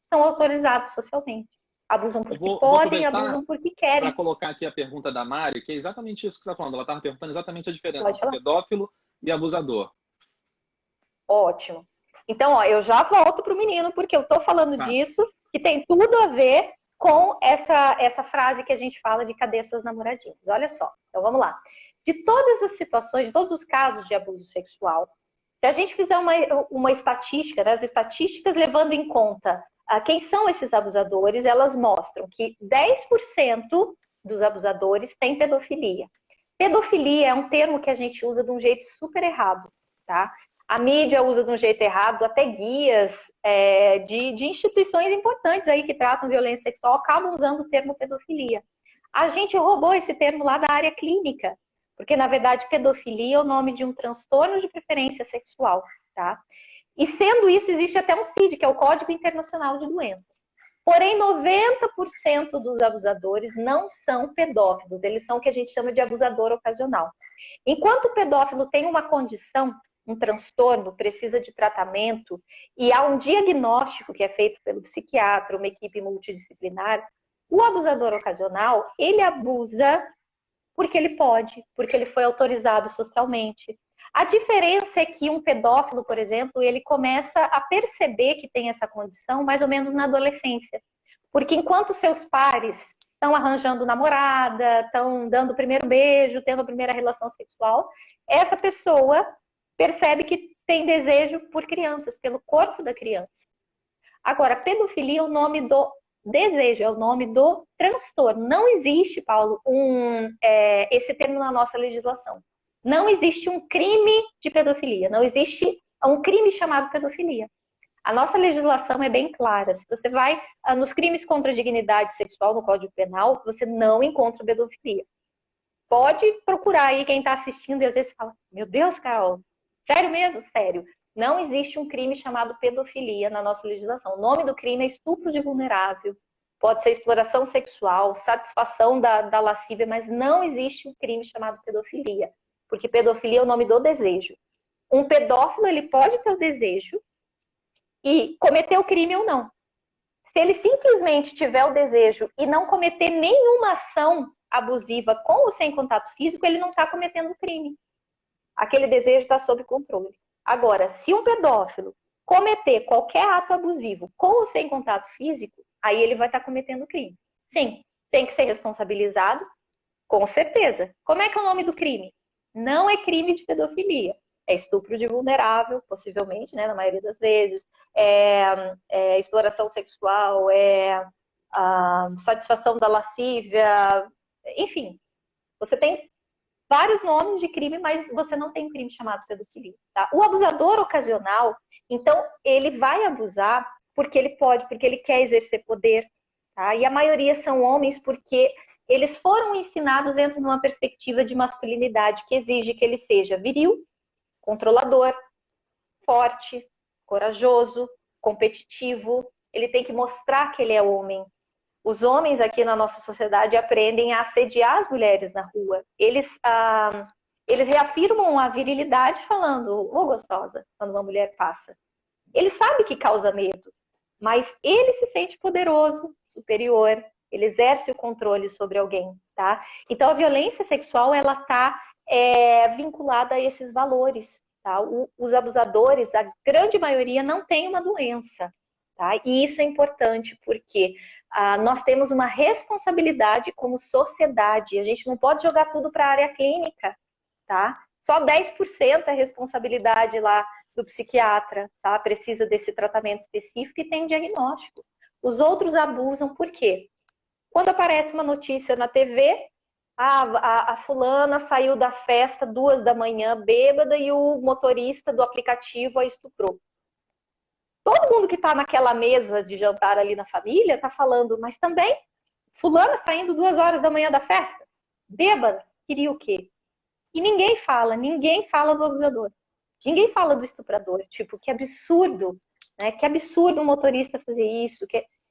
são autorizados socialmente. Abusam porque podem, abusam porque querem. Para colocar aqui a pergunta da Mari, que é exatamente isso que você está falando. Ela estava perguntando exatamente a diferença entre pedófilo e abusador. Ótimo. Então, eu já volto para o menino, porque eu estou falando disso, que tem tudo a ver com essa frase que a gente fala de cadê seus namoradinhos. Olha só, então vamos lá. De todas as situações, de todos os casos de abuso sexual, se a gente fizer uma estatística, né, as estatísticas levando em conta quem são esses abusadores, elas mostram que 10% dos abusadores têm pedofilia. Pedofilia é um termo que a gente usa de um jeito super errado, tá? A mídia usa de um jeito errado, até guias de instituições importantes aí que tratam violência sexual acabam usando o termo pedofilia. A gente roubou esse termo lá da área clínica, porque, na verdade, pedofilia é o nome de um transtorno de preferência sexual, tá? E sendo isso, existe até um CID, que é o Código Internacional de Doenças. Porém, 90% dos abusadores não são pedófilos, eles são o que a gente chama de abusador ocasional. Enquanto o pedófilo tem uma condição, um transtorno, precisa de tratamento, e há um diagnóstico que é feito pelo psiquiatra, uma equipe multidisciplinar, o abusador ocasional, ele abusa porque ele pode, porque ele foi autorizado socialmente. A diferença é que um pedófilo, por exemplo, ele começa a perceber que tem essa condição mais ou menos na adolescência. Porque enquanto seus pares estão arranjando namorada, estão dando o primeiro beijo, tendo a primeira relação sexual, essa pessoa percebe que tem desejo por crianças, pelo corpo da criança. Agora, pedofilia é o nome do desejo, é o nome do transtorno. Não existe, Paulo, esse termo na nossa legislação. Não existe um crime de pedofilia, não existe um crime chamado pedofilia. A nossa legislação é bem clara. Se você vai nos crimes contra a dignidade sexual no Código Penal, você não encontra pedofilia. Pode procurar aí quem está assistindo e às vezes fala, meu Deus, Carol, sério mesmo? Sério. Não existe um crime chamado pedofilia na nossa legislação. O nome do crime é estupro de vulnerável, pode ser exploração sexual, satisfação da lascívia, mas não existe um crime chamado pedofilia, porque pedofilia é o nome do desejo. Um pedófilo, ele pode ter o desejo e cometer o crime ou não. Se ele simplesmente tiver o desejo e não cometer nenhuma ação abusiva com ou sem contato físico, ele não está cometendo crime. Aquele desejo está sob controle. Agora, se um pedófilo cometer qualquer ato abusivo com ou sem contato físico, aí ele vai estar cometendo crime. Sim, tem que ser responsabilizado, com certeza. Como é que é o nome do crime? Não é crime de pedofilia. É estupro de vulnerável, possivelmente, né, na maioria das vezes. É exploração sexual, satisfação da lascívia. Enfim, você tem vários nomes de crime, mas você não tem um crime chamado pedofilia. Tá? O abusador ocasional, então, ele vai abusar porque ele pode, porque ele quer exercer poder. Tá? E a maioria são homens porque eles foram ensinados dentro de uma perspectiva de masculinidade que exige que ele seja viril, controlador, forte, corajoso, competitivo. Ele tem que mostrar que ele é homem. Os homens aqui na nossa sociedade aprendem a assediar as mulheres na rua. Eles reafirmam a virilidade falando, ô gostosa, quando uma mulher passa. Ele sabe que causa medo, mas ele se sente poderoso, superior, ele exerce o controle sobre alguém, tá? Então a violência sexual, ela tá vinculada a esses valores, tá? Os abusadores, a grande maioria, não tem uma doença, tá? E isso é importante porque nós temos uma responsabilidade como sociedade. A gente não pode jogar tudo para a área clínica, tá? Só 10% é responsabilidade lá do psiquiatra, tá? Precisa desse tratamento específico e tem diagnóstico. Os outros abusam por quê? Quando aparece uma notícia na TV, a fulana saiu da festa 2 da manhã bêbada e o motorista do aplicativo a estuprou. Todo mundo que está naquela mesa de jantar ali na família está falando, mas também fulana saindo 2 horas da manhã da festa, bêbada, queria o quê? E ninguém fala do abusador. Ninguém fala do estuprador. Tipo, que absurdo, né? Que absurdo um motorista fazer isso.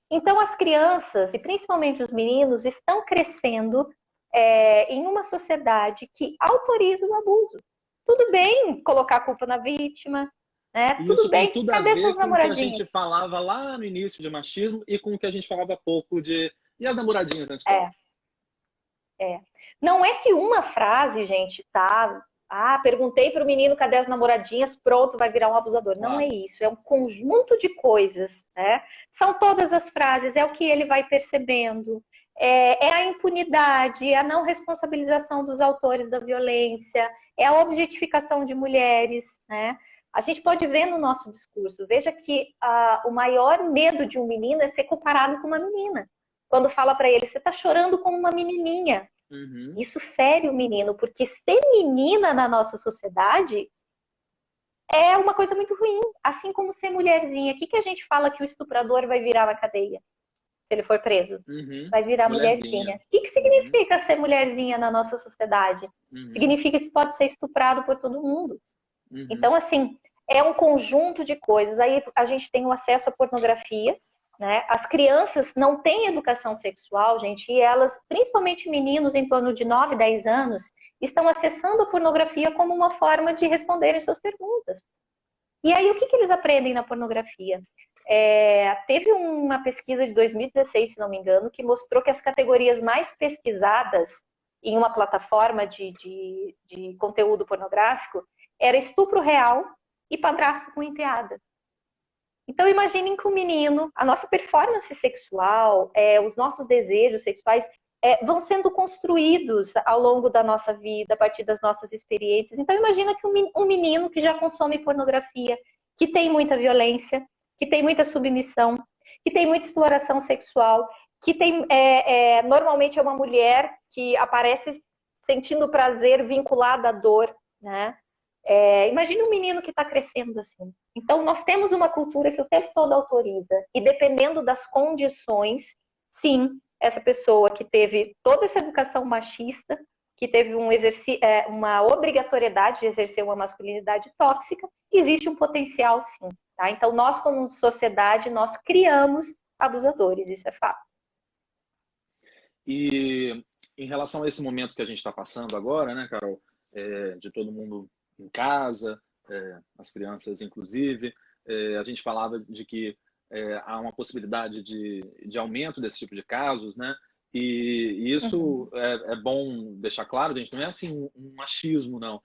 Então as crianças, e principalmente os meninos, estão crescendo em uma sociedade que autoriza o abuso. Tudo bem colocar a culpa na vítima, né? Tudo bem, tem tudo cadê a ver seus com o que a namoradinhos? gente falava lá no início de machismo e com o que a gente falava há pouco de... E as namoradinhas na escola? Não é que uma frase, gente, tá? Perguntei para o menino cadê as namoradinhas, pronto, vai virar um abusador. Não é isso, é um conjunto de coisas, né? São todas as frases, é o que ele vai percebendo. É a impunidade, a não responsabilização dos autores da violência, é a objetificação de mulheres, né? A gente pode ver no nosso discurso, veja que o maior medo de um menino é ser comparado com uma menina. Quando fala para ele, você está chorando como uma menininha. Uhum. Isso fere o menino, porque ser menina na nossa sociedade é uma coisa muito ruim, assim como ser mulherzinha. O que a gente fala que o estuprador vai virar na cadeia, se ele for preso? Uhum. Vai virar mulherzinha. O que significa ser mulherzinha na nossa sociedade? Significa que pode ser estuprado por todo mundo. Então, assim, é um conjunto de coisas. Aí a gente tem o acesso à pornografia, né? As crianças não têm educação sexual, gente, e elas, principalmente meninos em torno de 9, 10 anos, estão acessando a pornografia como uma forma de responderem suas perguntas. E aí, o que eles aprendem na pornografia? Teve uma pesquisa de 2016, se não me engano, que mostrou que as categorias mais pesquisadas em uma plataforma de conteúdo pornográfico era estupro real e padrasto com enteada. Então, imaginem que o menino, a nossa performance sexual, os nossos desejos sexuais vão sendo construídos ao longo da nossa vida, a partir das nossas experiências. Então, imagina que um menino que já consome pornografia, que tem muita violência, que tem muita submissão, que tem muita exploração sexual, que tem normalmente é uma mulher que aparece sentindo prazer vinculada à dor, né? Imagina um menino que está crescendo assim. Então, nós temos uma cultura que o tempo todo autoriza. E dependendo das condições, sim, essa pessoa que teve toda essa educação machista, que teve uma obrigatoriedade de exercer uma masculinidade tóxica, existe um potencial, sim. Tá? Então, nós, como sociedade, nós criamos abusadores. Isso é fato. E em relação a esse momento que a gente está passando agora, né, Carol, de todo mundo em casa, as crianças inclusive, a gente falava de que há uma possibilidade de aumento desse tipo de casos, né? E isso é bom deixar claro, gente, não é assim um machismo, não.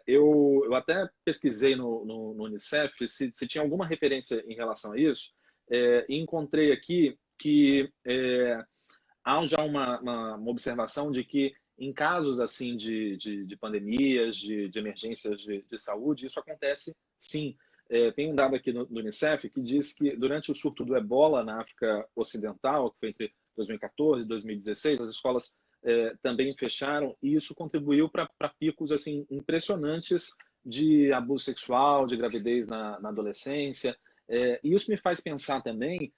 Eu até pesquisei no Unicef se tinha alguma referência em relação a isso, e encontrei aqui que há já uma observação de que em casos assim de pandemias, de emergências de saúde, isso acontece sim. Tem um dado aqui do Unicef que diz que durante o surto do Ebola na África Ocidental, que foi entre 2014 e 2016, as escolas também fecharam e isso contribuiu para picos assim impressionantes de abuso sexual, de gravidez na adolescência. E isso me faz pensar também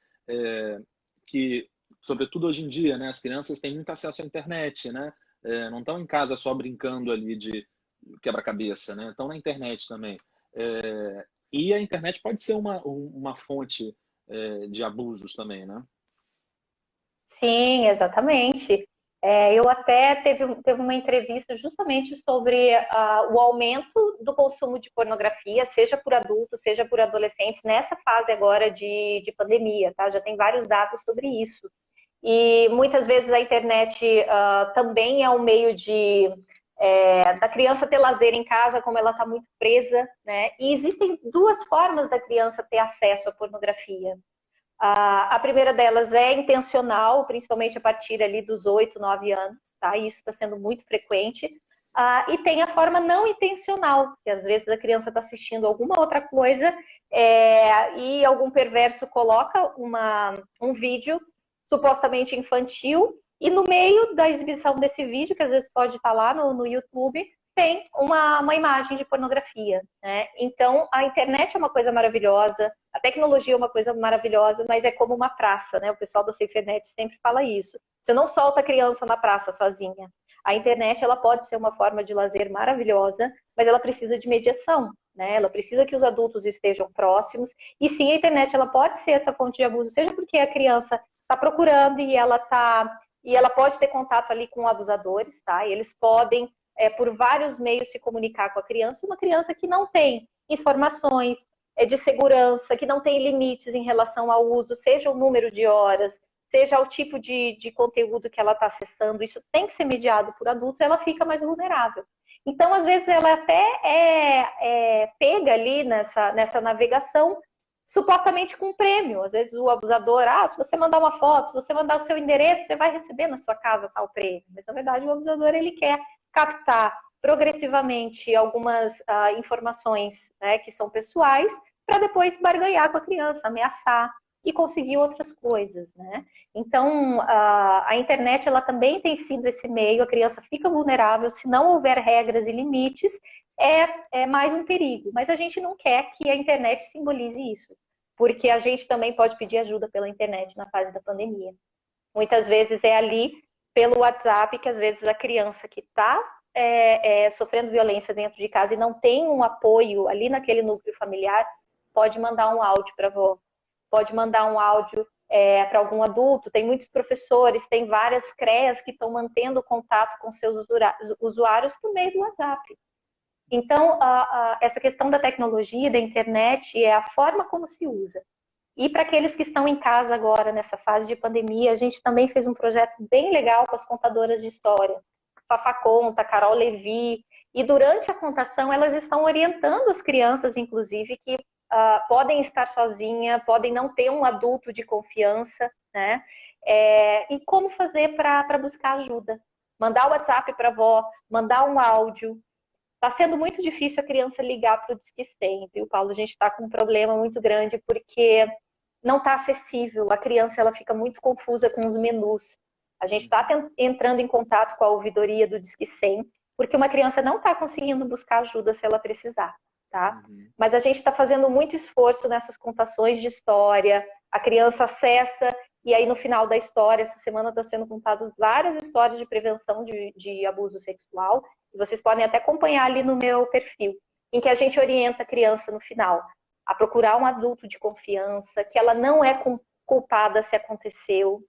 que, sobretudo hoje em dia, né, as crianças têm muito acesso à internet, né? Não estão em casa só brincando ali de quebra-cabeça, né? Estão na internet também. E a internet pode ser uma fonte de abusos também, né? Sim, exatamente. Eu até teve uma entrevista justamente sobre o aumento do consumo de pornografia, seja por adultos, seja por adolescentes, nessa fase agora de pandemia, tá? Já tem vários dados sobre isso. E muitas vezes a internet também é um meio da criança ter lazer em casa, como ela está muito presa, né? E existem duas formas da criança ter acesso à pornografia. A primeira delas é intencional, principalmente a partir ali dos 8, 9 anos, tá? Isso está sendo muito frequente. E tem a forma não intencional, que às vezes a criança está assistindo alguma outra coisa e algum perverso coloca um vídeo supostamente infantil e no meio da exibição desse vídeo, que às vezes pode estar lá no YouTube, tem uma imagem de pornografia, né? Então, a internet é uma coisa maravilhosa, a tecnologia é uma coisa maravilhosa, mas é como uma praça, né? O pessoal da SafeNet sempre fala isso. Você não solta a criança na praça sozinha. A internet, ela pode ser uma forma de lazer maravilhosa, mas ela precisa de mediação, né? Ela precisa que os adultos estejam próximos. E sim, a internet, ela pode ser essa fonte de abuso, seja porque a criança está procurando e ela pode ter contato ali com abusadores, tá? E eles podem por vários meios se comunicar com a criança, uma criança que não tem informações de segurança, que não tem limites em relação ao uso, seja o número de horas, seja o tipo de conteúdo que ela está acessando, isso tem que ser mediado por adultos, ela fica mais vulnerável. Então, às vezes, ela até pega ali nessa navegação, supostamente com um prêmio. Às vezes o abusador, se você mandar uma foto, se você mandar o seu endereço, você vai receber na sua casa tal prêmio. Mas, na verdade, o abusador, ele quer captar progressivamente algumas informações, né, que são pessoais, para depois barganhar com a criança, ameaçar e conseguir outras coisas, né? Então, a internet, ela também tem sido esse meio, a criança fica vulnerável, se não houver regras e limites, é mais um perigo. Mas a gente não quer que a internet simbolize isso, porque a gente também pode pedir ajuda pela internet na fase da pandemia. Muitas vezes é ali, pelo WhatsApp, que às vezes a criança que está sofrendo violência dentro de casa e não tem um apoio ali naquele núcleo familiar, pode mandar um áudio para a avó, pode mandar um áudio para algum adulto. Tem muitos professores, tem várias CREAs que estão mantendo contato com seus usuários por meio do WhatsApp. Então, essa questão da tecnologia, da internet, é a forma como se usa. E para aqueles que estão em casa agora, nessa fase de pandemia, a gente também fez um projeto bem legal com as contadoras de história. Fafá Conta, Carol Levi. E durante a contação, elas estão orientando as crianças, inclusive, que podem estar sozinhas, podem não ter um adulto de confiança, né? E como fazer para buscar ajuda. Mandar o WhatsApp para a avó, mandar um áudio. Está sendo muito difícil a criança ligar para o Disque 100, viu, Paulo? A gente está com um problema muito grande porque não está acessível. A criança ela fica muito confusa com os menus. A gente está entrando em contato com a ouvidoria do Disque 100, porque uma criança não está conseguindo buscar ajuda se ela precisar, tá? Mas a gente está fazendo muito esforço nessas contações de história. A criança acessa e aí no final da história, essa semana está sendo contadas várias histórias de prevenção de abuso sexual. E vocês podem até acompanhar ali no meu perfil, em que a gente orienta a criança no final a procurar um adulto de confiança, que ela não é culpada se aconteceu,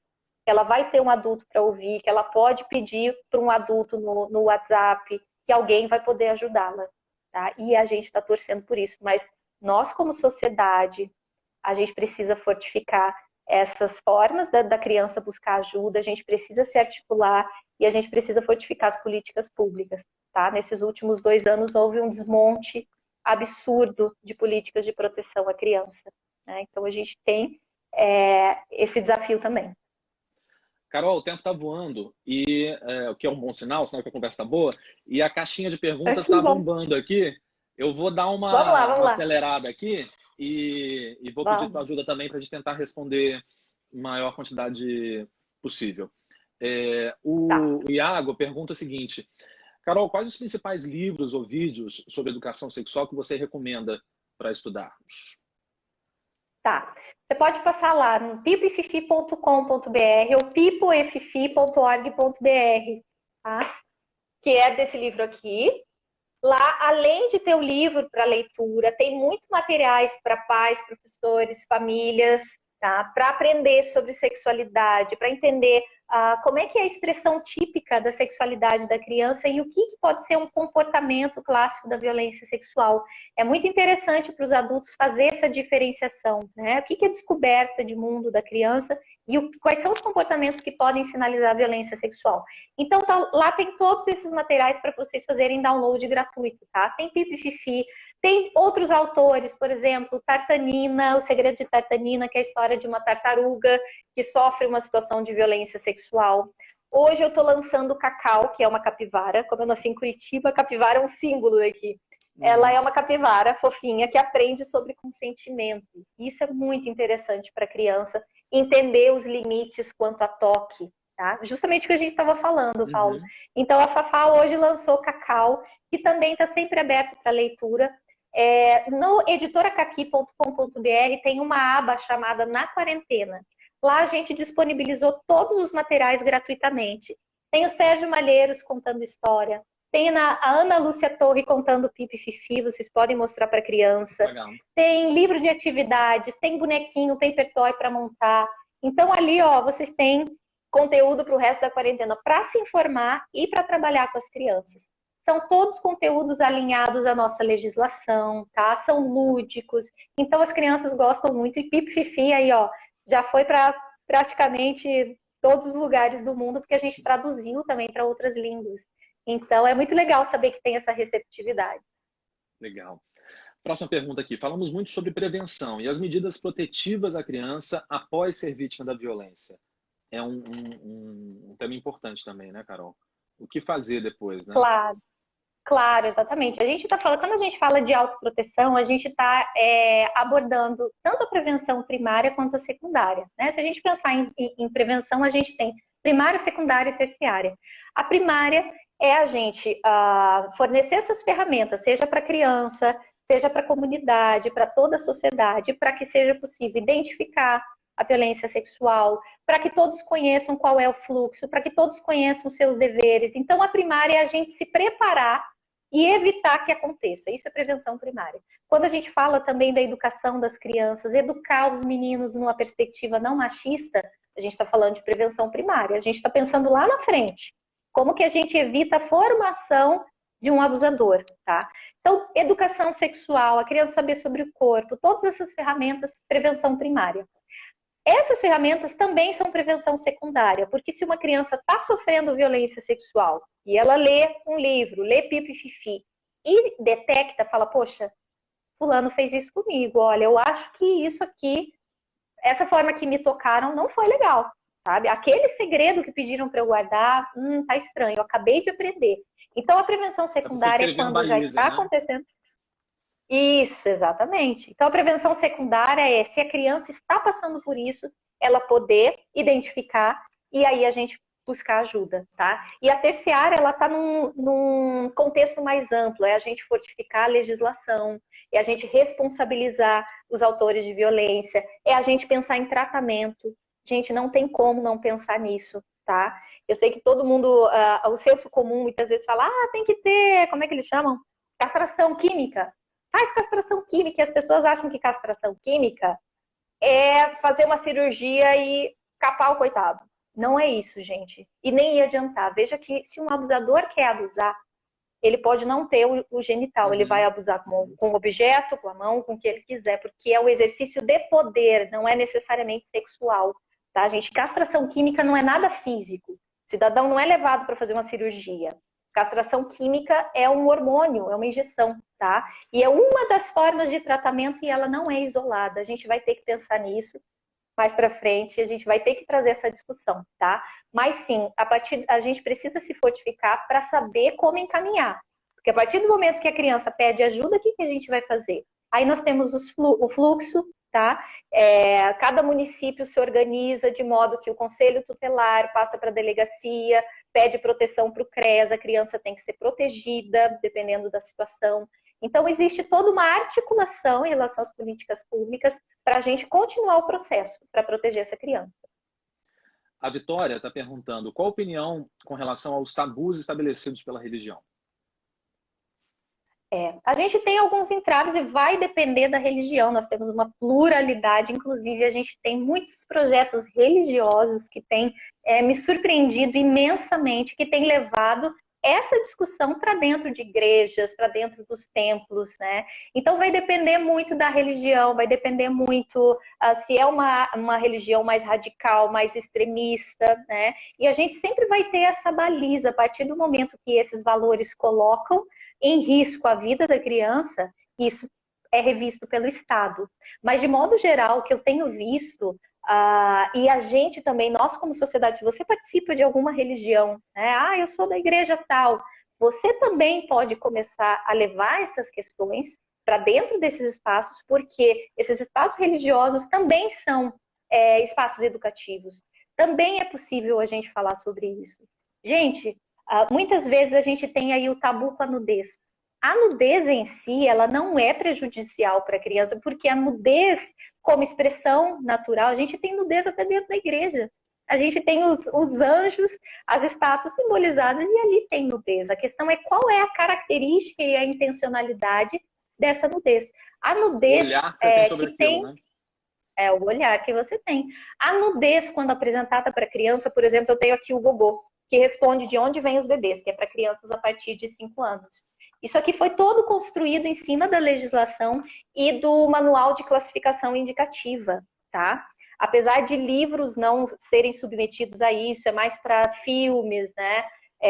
que ela vai ter um adulto para ouvir, que ela pode pedir para um adulto no WhatsApp, que alguém vai poder ajudá-la. Tá? E a gente está torcendo por isso. Mas nós, como sociedade, a gente precisa fortificar essas formas da criança buscar ajuda, a gente precisa se articular e a gente precisa fortificar as políticas públicas. Tá? Nesses últimos 2 anos houve um desmonte absurdo de políticas de proteção à criança. Né? Então a gente tem esse desafio também. Carol, o tempo está voando, o que é um bom sinal que a conversa está boa, e a caixinha de perguntas está bombando aqui. Eu vou dar uma acelerada aqui e vou pedir tua ajuda também para a gente tentar responder maior quantidade possível. O Iago pergunta o seguinte: Carol, quais os principais livros ou vídeos sobre educação sexual que você recomenda para estudarmos? Tá. Você pode passar lá no pipoefifi.com.br ou pipoefifi.org.br, tá? Que é desse livro aqui. Lá, além de ter o livro para leitura, tem muitos materiais para pais, professores, famílias, tá? Para aprender sobre sexualidade, para entender como é que é a expressão típica da sexualidade da criança e o que pode ser um comportamento clássico da violência sexual. É muito interessante para os adultos fazer essa diferenciação, né? O que é descoberta de mundo da criança e quais são os comportamentos que podem sinalizar a violência sexual. Então, lá tem todos esses materiais para vocês fazerem download gratuito, tá? Tem Pipi Fifi, tem outros autores, por exemplo, Tartanina, O Segredo de Tartanina, que é a história de uma tartaruga que sofre uma situação de violência sexual. Hoje eu estou lançando Cacau, que é uma capivara. Como eu nasci em Curitiba, a capivara é um símbolo daqui. Ela é uma capivara fofinha que aprende sobre consentimento. Isso é muito interessante para a criança entender os limites quanto a toque. Tá? Justamente o que a gente estava falando, Paulo. Então a Fafá hoje lançou Cacau, que também está sempre aberto para leitura. No editoracaqui.com.br tem uma aba chamada Na Quarentena. Lá a gente disponibilizou todos os materiais gratuitamente. Tem o Sérgio Malheiros contando história, tem a Ana Lúcia Torre contando Pipi Fifi, vocês podem mostrar para a criança. Legal. Tem livro de atividades, tem bonequinho, paper toy para montar. Então ali, ó, vocês têm conteúdo para o resto da quarentena para se informar e para trabalhar com as crianças. São todos conteúdos alinhados à nossa legislação, tá? São lúdicos. Então as crianças gostam muito. E Pipi Fifi aí, ó, já foi para praticamente todos os lugares do mundo, porque a gente traduziu também para outras línguas. Então é muito legal saber que tem essa receptividade. Legal. Próxima pergunta aqui. Falamos muito sobre prevenção e as medidas protetivas à criança após ser vítima da violência. É um tema importante também, né, Carol? O que fazer depois, né? Claro. Claro, exatamente. A gente está falando, quando a gente fala de autoproteção, a gente está abordando tanto a prevenção primária quanto a secundária, né? Se a gente pensar em prevenção, a gente tem primária, secundária e terciária. A primária é a gente fornecer essas ferramentas, seja para a criança, seja para a comunidade, para toda a sociedade, para que seja possível identificar a violência sexual, para que todos conheçam qual é o fluxo, para que todos conheçam os seus deveres. Então, a primária é a gente se preparar e evitar que aconteça. Isso é prevenção primária. Quando a gente fala também da educação das crianças, educar os meninos numa perspectiva não machista, a gente está falando de prevenção primária. A gente está pensando lá na frente. Como que a gente evita a formação de um abusador, tá? Então, educação sexual, a criança saber sobre o corpo, todas essas ferramentas, prevenção primária. Essas ferramentas também são prevenção secundária, porque se uma criança está sofrendo violência sexual e ela lê um livro, lê Pipi Fifi e detecta, fala, poxa, fulano fez isso comigo, olha, eu acho que isso aqui, essa forma que me tocaram não foi legal, sabe? Aquele segredo que pediram para eu guardar, tá estranho, eu acabei de aprender. Então, a prevenção secundária é quando já está acontecendo. Isso, exatamente. Então, a prevenção secundária é se a criança está passando por isso, ela poder identificar e aí a gente buscar ajuda, tá? E a terciária, ela está num contexto mais amplo, é a gente fortificar a legislação, é a gente responsabilizar os autores de violência, é a gente pensar em tratamento. Gente, não tem como não pensar nisso, tá? Eu sei que todo mundo, o senso comum muitas vezes fala, tem que ter, como é que eles chamam? Castração química. Faz castração química, e as pessoas acham que castração química é fazer uma cirurgia e capar o coitado. Não é isso, gente. E nem ia adiantar. Veja que se um abusador quer abusar, ele pode não ter o genital. Ele vai abusar com o objeto, com a mão, com o que ele quiser, porque é o exercício de poder, não é necessariamente sexual. Tá, gente? Castração química não é nada físico. O cidadão não é levado para fazer uma cirurgia. Castração química é um hormônio, é uma injeção, tá? E é uma das formas de tratamento e ela não é isolada. A gente vai ter que pensar nisso mais para frente, a gente vai ter que trazer essa discussão, tá? Mas sim, a gente precisa se fortificar para saber como encaminhar. Porque a partir do momento que a criança pede ajuda, o que a gente vai fazer? Aí nós temos o fluxo, tá? Cada município se organiza de modo que o conselho tutelar passa para a delegacia, pede proteção para o CREAS, a criança tem que ser protegida, dependendo da situação. Então, existe toda uma articulação em relação às políticas públicas para a gente continuar o processo para proteger essa criança. A Vitória está perguntando qual a opinião com relação aos tabus estabelecidos pela religião. A gente tem alguns entraves e vai depender da religião. Nós temos uma pluralidade, inclusive a gente tem muitos projetos religiosos que têm me surpreendido imensamente, que têm levado essa discussão para dentro de igrejas, para dentro dos templos, né? Então vai depender muito da religião, vai depender muito se é uma religião mais radical, mais extremista, né? E a gente sempre vai ter essa baliza a partir do momento que esses valores colocam em risco a vida da criança, isso é revisto pelo Estado. Mas, de modo geral, o que eu tenho visto, e a gente também, nós como sociedade, se você participa de alguma religião, né? Eu sou da igreja tal, você também pode começar a levar essas questões para dentro desses espaços, porque esses espaços religiosos também são espaços educativos. Também é possível a gente falar sobre isso. Gente, muitas vezes a gente tem aí o tabu com a nudez. A nudez em si, ela não é prejudicial para a criança, porque a nudez, como expressão natural, a gente tem nudez até dentro da igreja. A gente tem os anjos, as estátuas simbolizadas e ali tem nudez. A questão é qual é a característica e a intencionalidade dessa nudez. A nudez que tem... Né? É o olhar que você tem. A nudez, quando apresentada para criança, por exemplo, eu tenho aqui o Gogô, que responde de onde vêm os bebês, que é para crianças a partir de 5 anos. Isso aqui foi todo construído em cima da legislação e do manual de classificação indicativa, tá? Apesar de livros não serem submetidos a isso, é mais para filmes, né?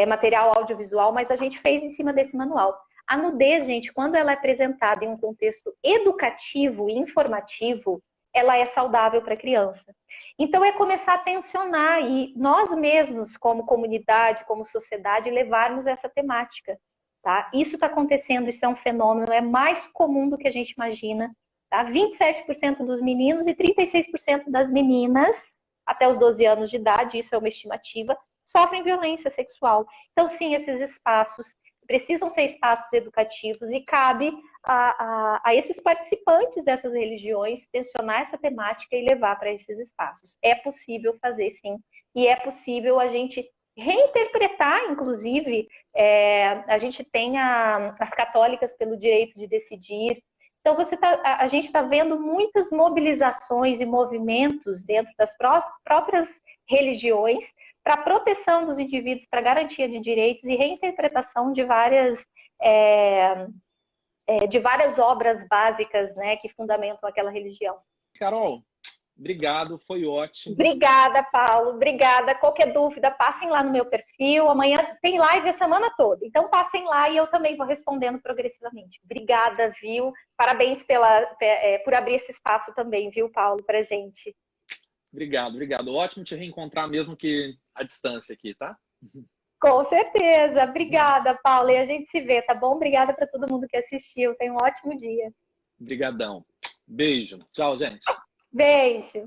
Material audiovisual, mas a gente fez em cima desse manual. A nudez, gente, quando ela é apresentada em um contexto educativo e informativo, ela é saudável para a criança. Então, é começar a tensionar e nós mesmos, como comunidade, como sociedade, levarmos essa temática. tá? Isso está acontecendo, isso é um fenômeno, é mais comum do que a gente imagina, tá? 27% dos meninos e 36% das meninas, até os 12 anos de idade, isso é uma estimativa, sofrem violência sexual. Então, sim, esses espaços precisam ser espaços educativos e cabe a esses participantes dessas religiões tensionar essa temática e levar para esses espaços. É possível fazer, sim, e é possível a gente reinterpretar, inclusive, a gente tem as católicas pelo direito de decidir. Então, a gente está vendo muitas mobilizações e movimentos dentro das próprias religiões para proteção dos indivíduos, para garantia de direitos e reinterpretação de várias obras básicas, né, que fundamentam aquela religião. Carol, obrigado, foi ótimo. Obrigada, Paulo. Obrigada. Qualquer dúvida, passem lá no meu perfil. Amanhã tem live a semana toda. Então, passem lá e eu também vou respondendo progressivamente. Obrigada, viu? Parabéns por abrir esse espaço também, viu, Paulo, pra gente. Obrigado. Ótimo te reencontrar, mesmo que à distância aqui, tá? Com certeza. Obrigada, Paulo. E a gente se vê, tá bom? Obrigada para todo mundo que assistiu. Tenha um ótimo dia. Obrigadão. Beijo. Tchau, gente. Beijo.